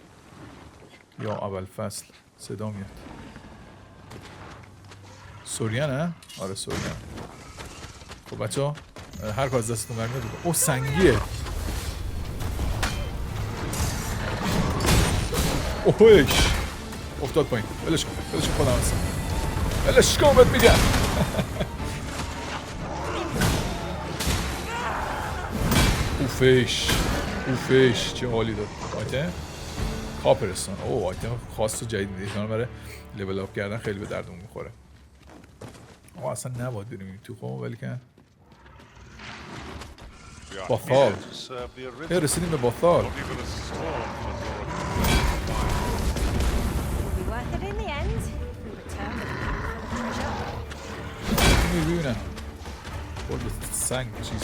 یا اول فصل صدا میاد. سوریا نه؟ آره سوریا. خب بچه ها هر کار از دستتون برمیاد بگو. اوه سنگیه. اوهش افتاد پایین. ولش کن خودم هستم. ولش کن بهت میگم. اوفش چه حالی داد. آیتم کاپرستون. اوه آیتم خاص و جدید میده. اینا برای لول اپ کردن خیلی به دردمون میخوره. آقا اصلا نباید بریم تو خب ولی که باثال. رسیدیم به باثال. میبینم خورد سنگ چیز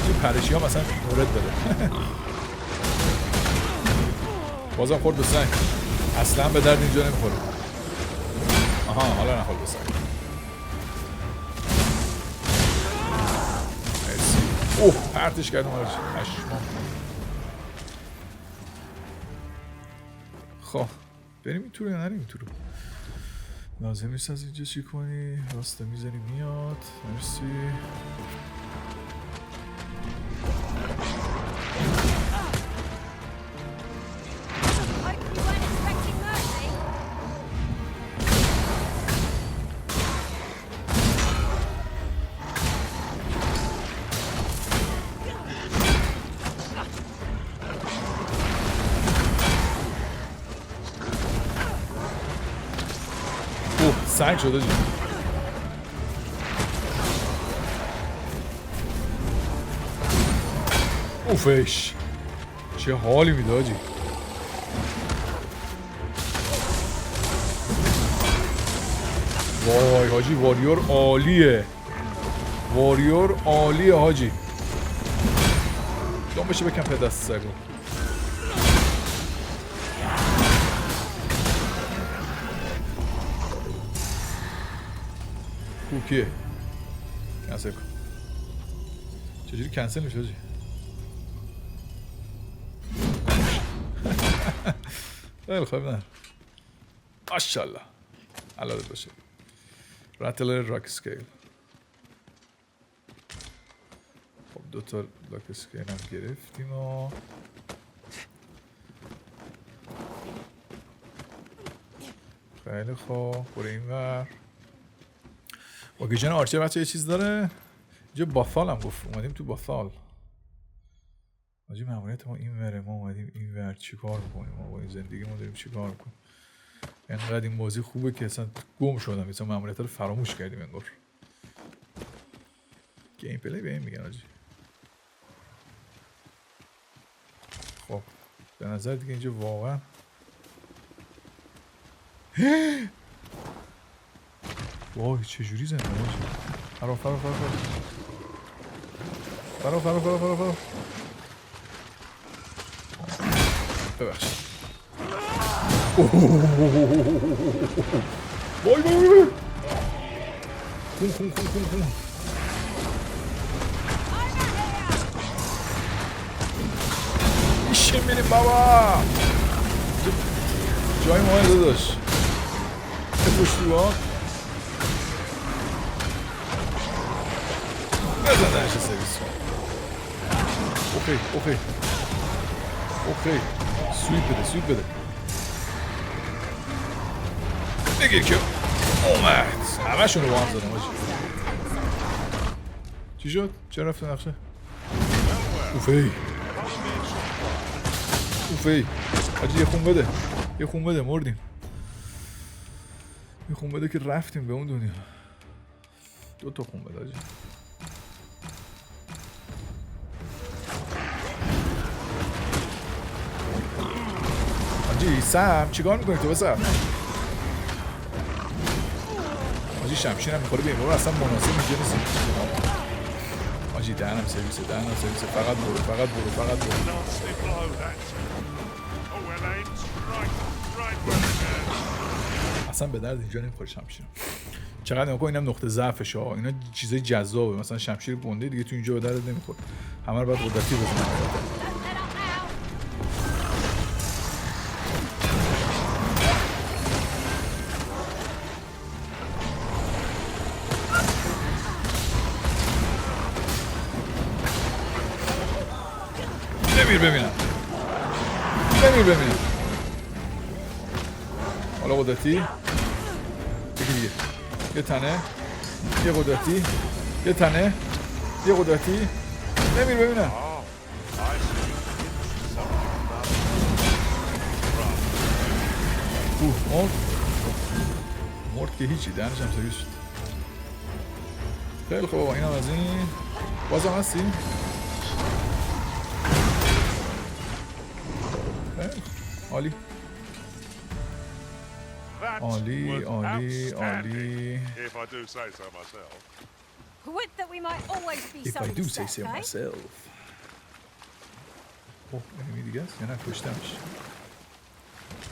این پرشی ها مثلا مورد داره. بازم خورد به سنگ. اصلا به درد اینجا نمیخوره. آها حالا نخورد به سنگ. اوه پرتش کردم آرش پشمام. خب بریم این طور یا نریم این طور؟ لازم نیست از اینجا چی کنی؟ راسته میزنی میاد. مرسی. سنگ شده جی. اوفش چه حالی میده آجی. وای حاجی واریور عالیه. واریور عالیه حاجی. دام بشه بکن پدست سگو. کوکیه کنسل کن. چجوری کنسل میشه آجی؟ خیلی خوب نه ماشاءالله حلالت باشه. رتلر راک اسکیل. خب دوتا راک اسکیل هم گرفتیم و خیلی خوب برو این ور. واگیجن آرچر بچه یه چیز داره اینجا. باثال هم گفت اومدیم تو باثال. آجی ماموریت ما این وره. ما اومدیم این ور چی کار میکنیم؟ ما با این زندگی ما داریم چی کار میکنیم؟ انقدر این بازی خوبه که اصلا گم شدم. مثلا ماموریت رو فراموش کردیم انگار. گیم پلی به این میگن آجی. خب به نظر دیگه اینجا واقعا وای چجوری زنده آجی. فرا ببخشید. وای کن ایشه میریم بابا. جای ماه داداش چه پشتی با نزن درش سرویس کن. اوکی سویپ بده بگیر که اومد. همه شون رو با هم زدم آجی. چی شد؟ چرا رفت نقشه؟ اوفی آجی یه خون بده مردیم. یه خون بده که رفتیم به اون دنیا. 2 خون بده آجی. آجی سم چیکار میکنی تو بسر؟ آجی شمشیرم میخوره به این برو اصلا مناسب اینجا نیست. آجی دهنم سرویسه فقط برو اصلا به درد اینجا نمیخوره شمشیرم. چقدر نگاه کن اینم نقطه ضعفش ها. اینا چیزای جذابه، مثلا شمشیر گنده دیگه تو اینجا به درد نمیخوره، همه رو باید قدرتی بزنن. نمیر ببینم حالا قدرتی یکی دیگه، یه تنه، یه قدرتی، یه تنه، یه قدرتی. نمیر ببینم. مرد که هیچی، دهنش هم سرویس شد. خیلی خوب، این هم از این. بازم هستیم. عالی If I do say so myself. Would that we might always be so myself. اوه اینمی دیگه است یا نه کشتمش.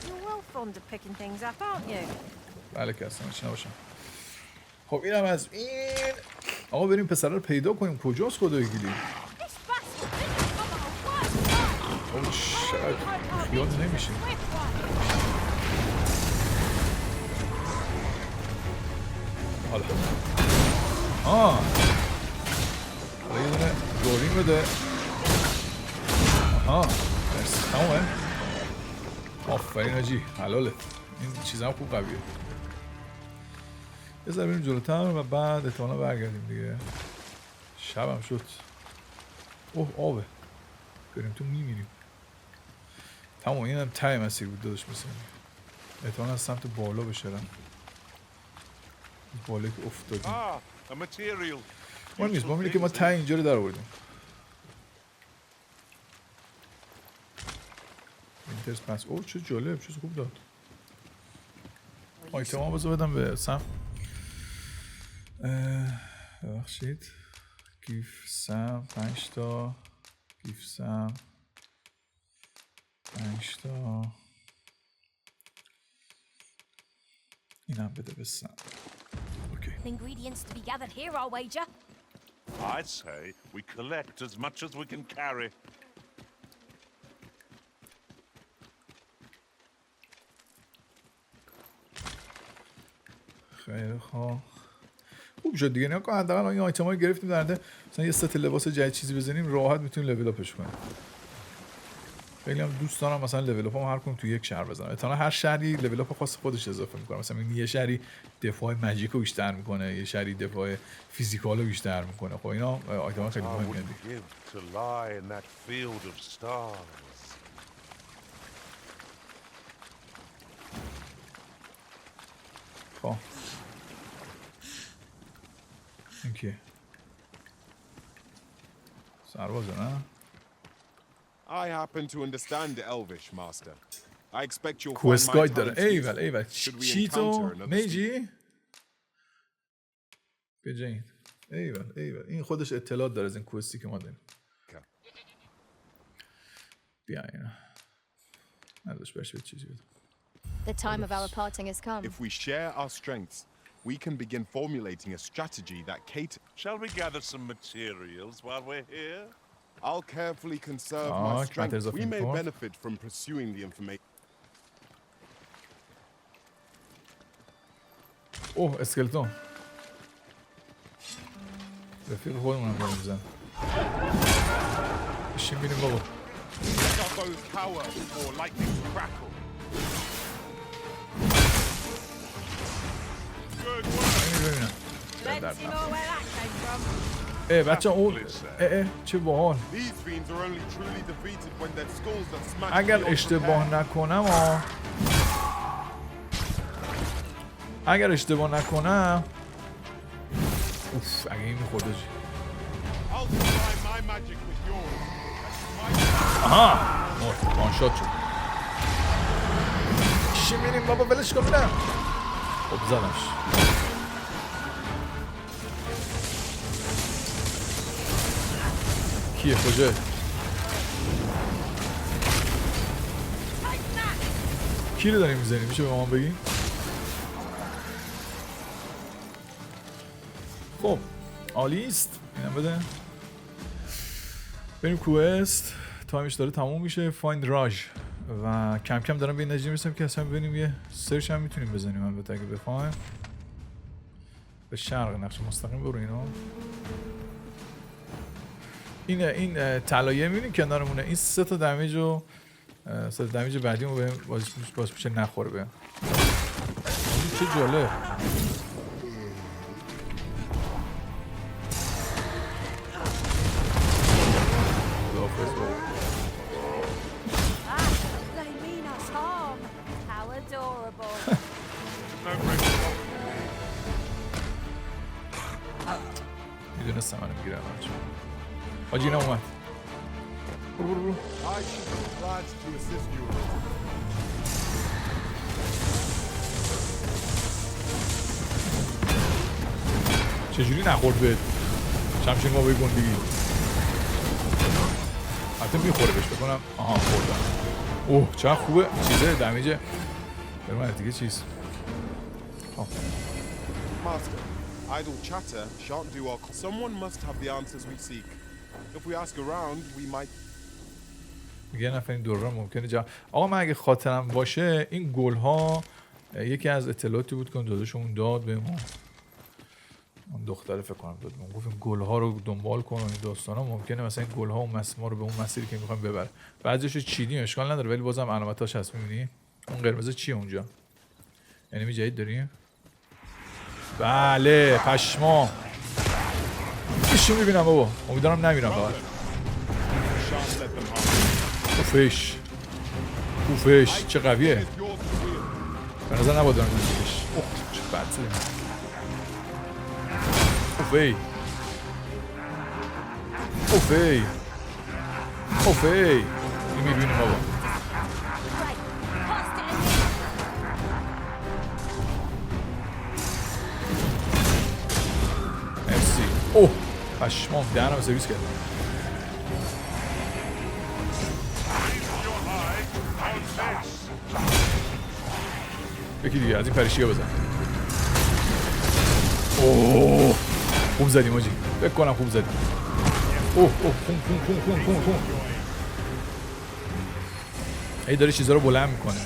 You're well fond of picking things up, aren't you? بله که اصلا نباشم. خب اینم از این. آقا بریم پسر رو پیدا کنیم. کجاست خدای گیری؟ اوه شاید خیال نمیشه. حالا حالا یه دونه دورین بده. مرسی تمومه. آفرین حاجی حلاله. این چیزا هم خوب قویه. یه ذره بریم جلوتر و بعد احتمالا برگردیم دیگه. شبم شد. اوه آبه. بریم تو میمیریم. تمام این هم ته مسیر بود داداش مثل احتمالا از سمت بالا بشرم. بالا که افتادیم. مهم نیست، مهم اینه که ما ته اینجا رو در آوردیم. اینترس پس. اوه چه جالب، چه خوب داد. آیتم ها بذار بدم به سم. ببخشید. گیف سم 5 تا. گیف سم 5 تا. اینم بده به سم. Ingredients to be gathered here, I'll wager. I'd say we collect as much as we can carry. خیلی خوب. خوب شد دیگه. نگاه کن حداقل این آیتم‌ها رو گرفتیم درنده مثلا یه ست لباس جدید چیزی بزنیم راحت میتونیم لول اپش کنیم. خیلی هم دوست دارم مثلا لول اپ هر کدوم تو یک شهر بزنم. مثلا هر شهری لول اپ خاص خودش اضافه میکنه. مثلا یه شهری دفاع ماجیک رو بیشتر میکنه، یه شهری دفاع فیزیکال رو بیشتر میکنه. خب اینا آیتم‌ها خیلی مهمه دیگه. خب این کیه؟ سربازه نه؟ I happen to understand Elvish, Master. I expect you'll کوست find my گاید داره. talents ایول useful. Should we چیتو encounter another میجی؟ بجین ایول این خودش اطلاعات داره از این کوستی که ما داریم. بیا اینا نداشت برش به چیزی بده. The time of our parting has come. If we share our strengths, we can begin formulating a strategy that caters. Shall we gather some materials while we're here? I'll carefully conserve my strength. We may benefit from pursuing the information. اوه اسکلتون رفیق خودمون هم داریم بزن. بشیم بینیم بابا. Let our bows power before lightning crackle. Let's see more where that came from. بچه اون چه باحال. اگر اشتباه نکنم اوف اگه این میخورده جی. آها وانشات شد. چی میریم بابا ولش کن میرم. خب زدمش. کیه کجا؟ کی رو داریم میزنیم؟ میشه به ما بگیم؟ خب عالیست. اینم بده. بریم کوست. تایمش داره تموم میشه. فایند راژ و کم کم دارم به این نتیجه میرسم که اصلا ببینیم یه سرچ هم میتونیم بزنیم. البته اگه بخوایم به شرق نقش مستقیم برو. این طلایه میبینیم کنارمونه. این 3 تا دمیج و 3 تا دمیج بعدیمو بهم باز میشه نخوره بهم. چه جالب. میدونستم منو میگیرم حاجی. اینا اومد. برو چجوری نخورد بهت شمشیر ما به گندگی؟ حتی میخوره بهش بکنم. آها خوردم. اوه چقدر خوبه. چیزه دمیجه برمونه دیگه. چیز Idle chatter shan't do our. Someone must have the answers we seek. If we ask around, we might. یه نفر این دوران ممکنه آقا من اگه خاطرم باشه این گل ها یکی از اطلاعاتی بود که داداشمون داد به ما. اون دختره فکر کنم داد. من گفتم گل ها رو دنبال کن. این داستانا ممکنه مثلا این گل ها و مسما رو به اون مسیری که میخوایم ببره. بعضیشو چیدیم اشکال نداره ولی بازم علامتاش هست. میبینی اون قرمز چیه اونجا؟ انمی جدید داریم؟ بله پشما. ایشو میبینم بابا. امیدوارم نمیرم فقط. اوفش چه قویه. به نظر نباید دارم میزیدش. اوه چه بدزه. اوفی این میبینیم بابا. مرسی. اوه پشمام دهنم سرویس کرد. یکی دیگه از این پریشی ها بزن. اوه خوب زدیم آجی. فکر کنم خوب زدیم. اوه خون ای داره چیزها رو بلند میکنه.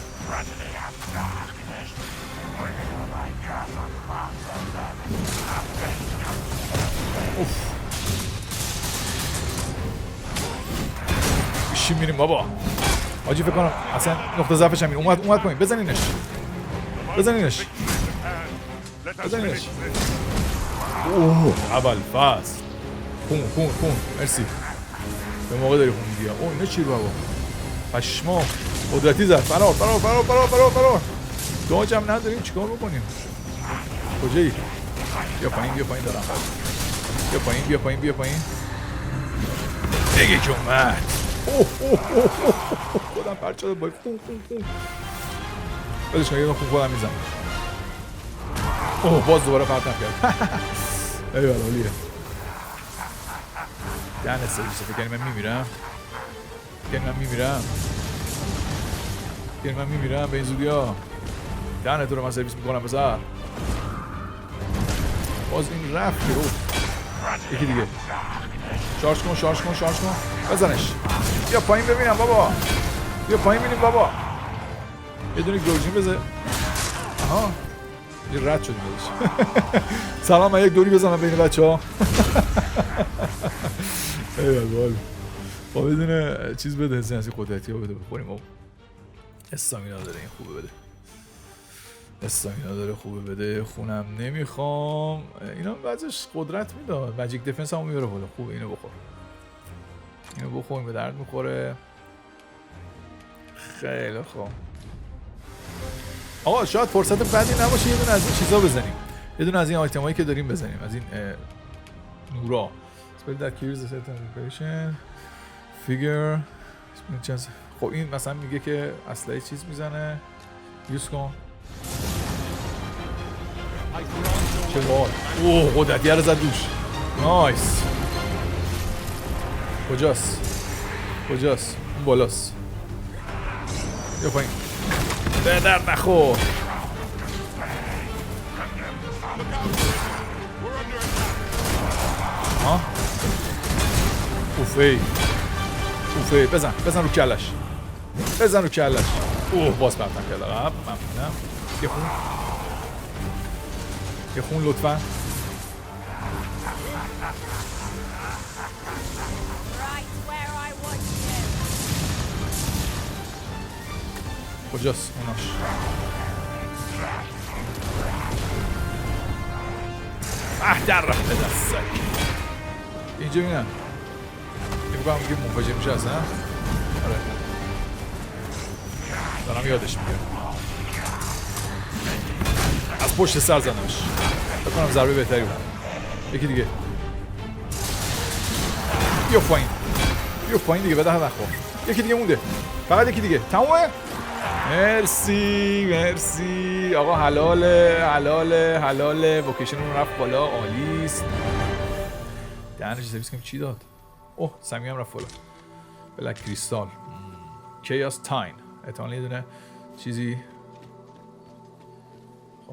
اوف بشیم میریم بابا. آجی فکر کنم اصلا نقطه ضعفش همین. اومد پایین. بزنینش. اوه اول فاز. خون مرسی. به موقع داری خون میگی. اوه اینه چی بابا؟ پشما قدرتی زد. فرار. داج هم نداریم چیکار بکنیم؟ کجایی؟ بیا پایین دارم. بیا پایین. دیگه که اومد. اوه خودم پرچه داد با خون. بدش کنم خون خودم میزنم. اوه باز دوباره پرت نکرد. ایوال عالیه. دهنه سرویسه. فکر کنی من میمیرم به این زودی ها. دهنه تو رو من سرویس میکنم بزر. باز این رفت که یکی دیگه. شارژ کن. بزنش. بیا پایین ببینم بابا. یه دونه گلجین بزن. آها یه رد شد بهش. سلام من یک دوری بزنم بین بچه ها. ایوال با بدون چیز بده. هزینه قدرتی ها بده بخوریم. استامینا داره این خوبه بده. خونم نمیخوام. اینا بعضش قدرت میداد. ماجیک دفنس همون میبره بالا. خوبه اینو بخور. این به درد میخوره. خیلی خوب. آقا شاید فرصت بعدی نباشه یه دونه از این چیزا بزنیم. یه دونه از این آیتم هایی که داریم بزنیم. از این نورا. اسپل در کیرز ست اندیکیشن فیگر. خب این مثلا میگه که اسلحه چیز میزنه. یوز کن. چه بال. اوه قدرتیه رو زد دوش. نایس. کجاست؟ اون بالاست. بیا پایین. به درد نخور. ها؟ اوفی بزن رو کلش. اوه باز پرتم کرد عقب. ممنونم. یه خون لطفا. کجاست اوناش؟ در رفته دست سگ. اینجا بینم یه بگم که منفجر میشه اصلا. آره دارم یادش میگم. از پشت سر زنمش. بکنم ضربه بهتری بود. یکی دیگه. بیا پایین دیگه. بده نخور. یکی دیگه مونده. فقط یکی دیگه. تمومه؟ مرسی آقا. حلاله. وکیشنمون رفت بالا. عالیست. دهنش سرویس کنیم. چی داد؟ اوه سمی هم رفت بالا. بلک کریستال. کیاس تاین. احتمالا یه دونه چیزی.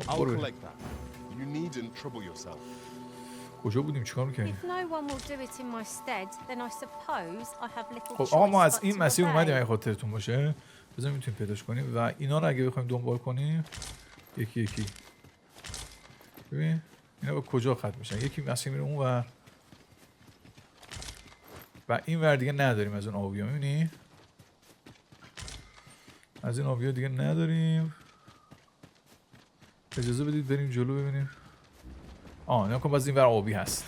خب برو. کجا بودیم؟ چیکار می‌کردیم؟ خب آقا ما از این مسیر اومدیم اگه خاطرتون باشه. بذار میتونیم پیداش کنیم و اینا رو اگه بخوایم دنبال کنیم یکی ببین اینا به کجا ختم میشن. یکی مسیر میره اونور و این ور دیگه نداریم از اون آبیا. میبینی؟ از این آبیا دیگه نداریم. اجازه بدید بریم جلو ببینیم. نگاه کن باز این ور آبی هست.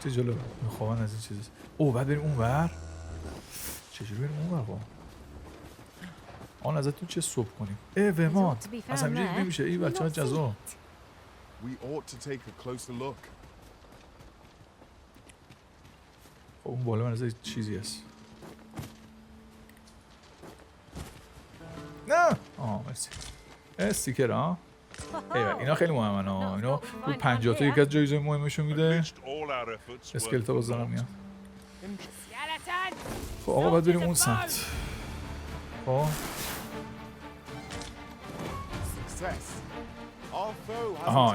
چه جلو میخوام از این چیزی. بعد بریم اونور. چجوری بریم اونور با؟ ازتون چه صبح کنیم؟ ومان از همینجا نمیشه. این بچه ها جذاب. خب اون بالا من از چیزی هست. نه مرسی. استیکر ها. اینا خیلی مهمن ها. اینا رو 50 تا یکی از جایزه مهمشون میده. اسکلتا بازارم میاد. خب آقا باید بریم اون سمت. خب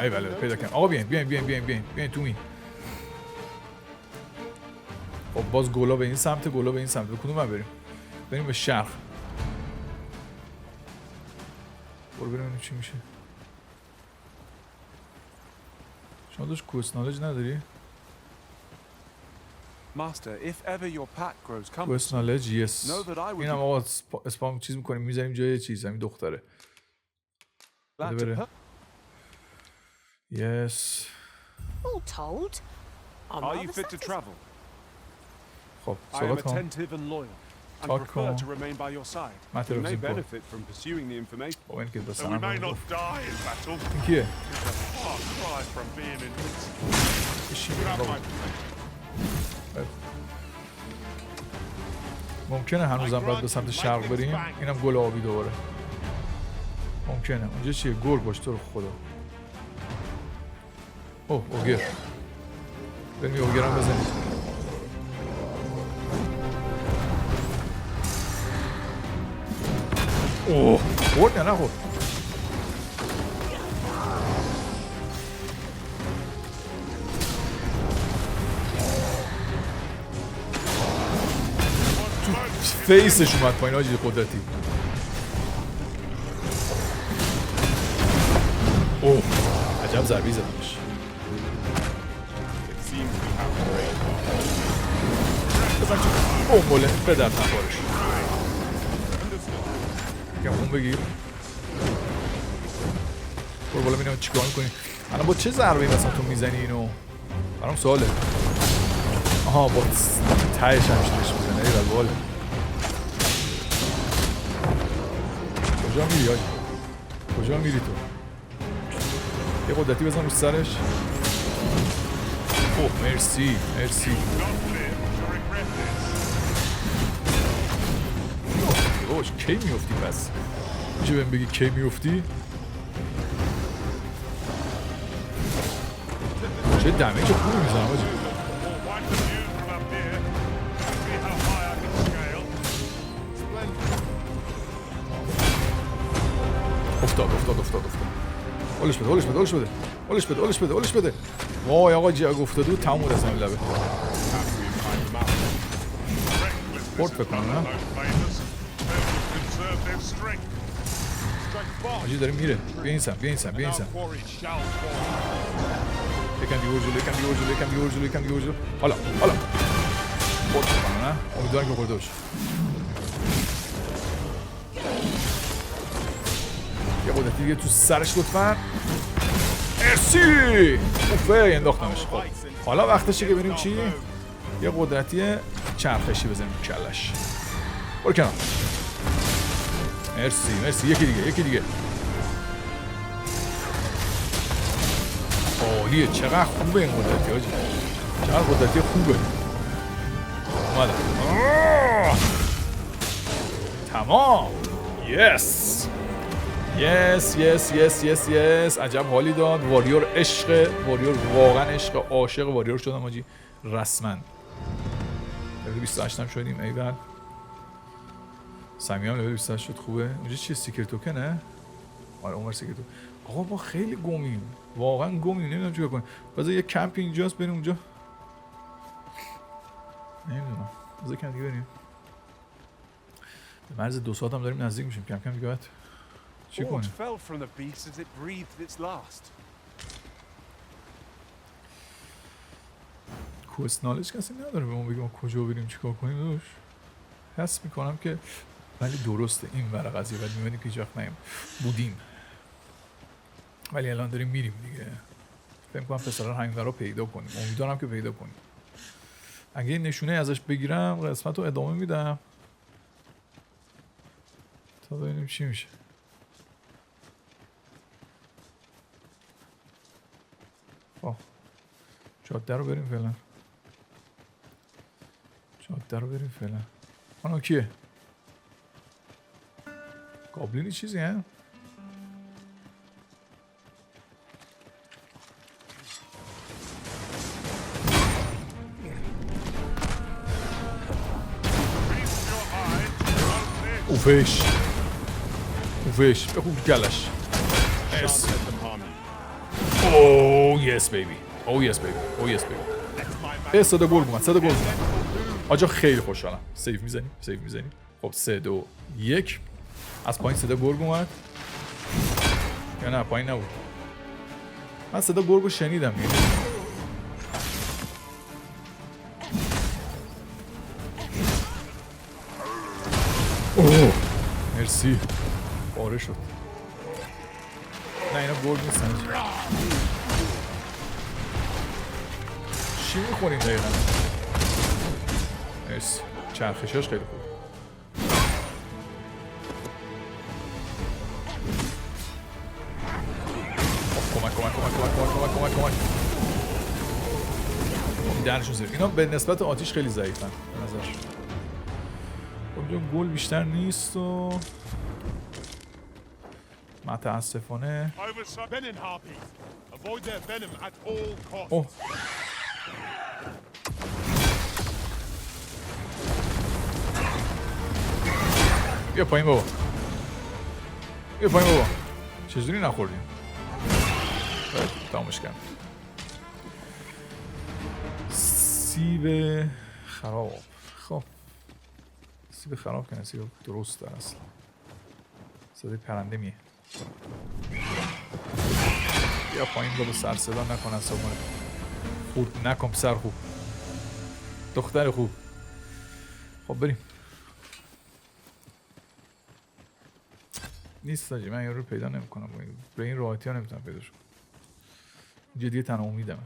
بله پیدا کنم. آقا بیاین تو می. خب باز گلا به این سمت. به کدوم من بریم به شرق. برو بریم چی میشه. شما داشت کوست نالج نداری؟ کوست نالج یس. این هم آقا اسپام چیز میکنیم میذاریم جای چیز. همین دختره بره. یس. خب صحبت کن. تاک کن. مطلب بزیم کن. با این که بسنم این کیه؟ ممکنه هنوزم باید به سمت شرق بریم. اینم گل آبی دوباره. ممکنه. اونجا چیه؟ گرگ باش تو رو خدا. اوگر. بریم اوگر هم بزنیم. خورد یا نه خورد؟ فیسش اومد پایین آجی قدرتی. عجب ضربی زدمش. بله به درد نخورش. اون بگیر. برو بالا ببینم چیکار می‌کنی. الان با چه ضربه‌ای مثلا تو میزنی اینو؟ برام سواله. با تهش همشونش میزنه. ایول بالا. کجا میری تو؟ یه قدرتی بزن رو سرش. مرسی. کی میفتی پس؟ میشه بهم بگی کی میفتی؟ چه دمیج خوبی میزنم آجی. افتاد. اولش بده. وای آقا جگ افتاده بود تموم رسم لبه. پورت بکنم نه؟ آجی داره میره. بیا این سم. یکم دیگه جلو. حالا. پورت بکنم نه؟ امیدوارم که خورده باشه. یه قدرتی دیگه تو سرش لطفا. مرسی. اوفه انداختمش. خب حالا وقتشه که بریم چی؟ یه قدرتی چرخشی بزنیم کلش. برو کنار. مرسی. یکی دیگه. عالیه. چقدر خوبه این قدرتی آجی. چقدر قدرتی خوبه. اومدم. تمام. یس. عجب حالی داد. واریور عشق. واریور واقعا عشق. عاشق واریور شدم آجی. رسما. لول 28 هم شدیم. ایول. سمی هم لول 28 شد. خوبه. اونجا چیه؟ سیکر توکنه؟ آره اونور سیکر توکن. آقا ما خیلی گمیم. واقعا گمیم. نمیدونم چیکار کنیم. بذار یه کمپ اینجاست بریم اونجا. نمیدونم. بذار کم دیگه بریم. به مرز 2 ساعت هم داریم نزدیک میشیم. کم دیگه باید چی کنیم؟ کوست نالج کسی نداره به ما بگه ما کجا بریم چیکار کنیم دوش. حس میکنم که ولی درسته این ور قضیه ولی میبینیم که هیچ وقت بودیم ولی الان داریم میریم دیگه. فکر کنم پسرا رو همین ورا پیدا کنیم. امیدوارم که پیدا کنیم. اگه این نشونه ازش بگیرم قسمت رو ادامه میدم تا ببینیم چی میشه. خب جاده رو بریم فعلا. آنها کیه؟ گابلینی چیزی هست؟ اوفش بخون گلش. اوه یس بیبی. صدا گرگ اومد. آجا خیلی خوشحالم. سیف میزنیم. خب 3 2 1. از پایین صدا گرگ اومد یا نه؟ پایین نبود. من صدا گرگ رو شنیدم. اوه مرسی. پاره شد. نه اینا گرگ نیستن. چی میخوریم دقیقا؟ مرسی. چرخشاش خیلی خوب. کمک. درشون زیر. اینا به نسبت آتیش خیلی ضعیفن به نظر. اونجا گل بیشتر نیست و متاسفانه. اوه بیا پایین بابا. چجوری نخوردیم؟ باید تمامش کنم. سیب خراب. خب سیب خراب کنه. سیب درست در اصلا. صدای پرنده میه. بیا پایین بابا. سر صدا نکن. اصلا خورد نکن. پسر خوب. دختر خوب. خب بریم. نیست آجی. من یارو رو پیدا نمیکنم. به این راحتی ها نمیتونم پیدا شد. اینجا دیگه تنها امیدمه.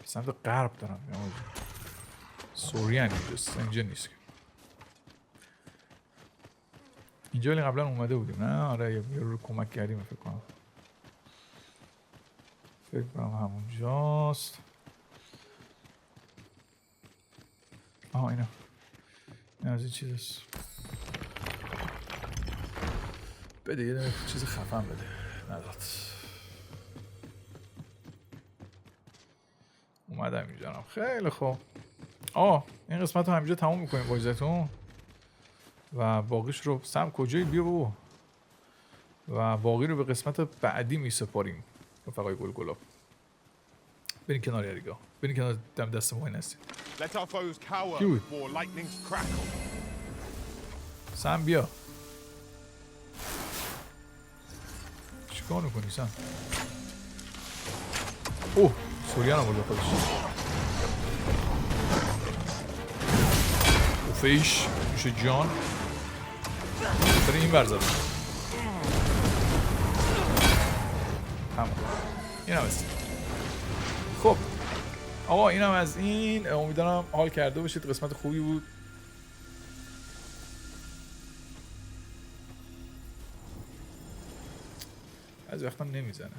سمت غرب دارم. سوریان اینجا نیست. اینجا ولی قبلا اومده بودیم نه؟ آره یارو رو کمک کردیم فکر کنم همونجاست. آها اینا. این از این چیز هست. بده یه چیز خفن بده. نداد. اومدم اینجا. خیلی خوب. این قسمت رو همینجا تموم میکنیم با اجازهتون. و باقیش رو سم کجایی بیا بابا و باقی رو به قسمت بعدی میسپاریم رفقای گلگلاب. برین کنار یاریگاه، برین کنار دم دست ما این هستیم. سم بیا چیکار میکنی سم؟ اوه سوریان آورده خودش. اوفیش میشه جان داره این برزده. همون این هم از خب آقا این هم از این. امیدوارم حال کرده باشید. قسمت خوبی بود. از وقتا نمیزنه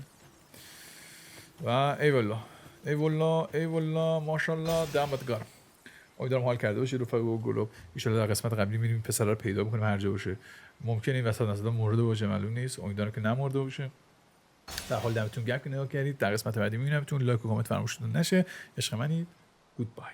و ای والله ای والله ای والله ماشاءالله دمت گرم. امیدوارم حال کرده باشید رفقا و گلوب. ان شاءالله در قسمت قبلی میریم پسرا رو پیدا میکنیم هر جا باشه. ممکنه این وسط مثلا مرده باشه معلوم نیست. امیدوارم که نمرده باشه. در حال دمتون گرم که نگاه کردید. در قسمت بعدی میبینمتون. لایک و کامنت فراموش نشه. عشق منید. گود بای.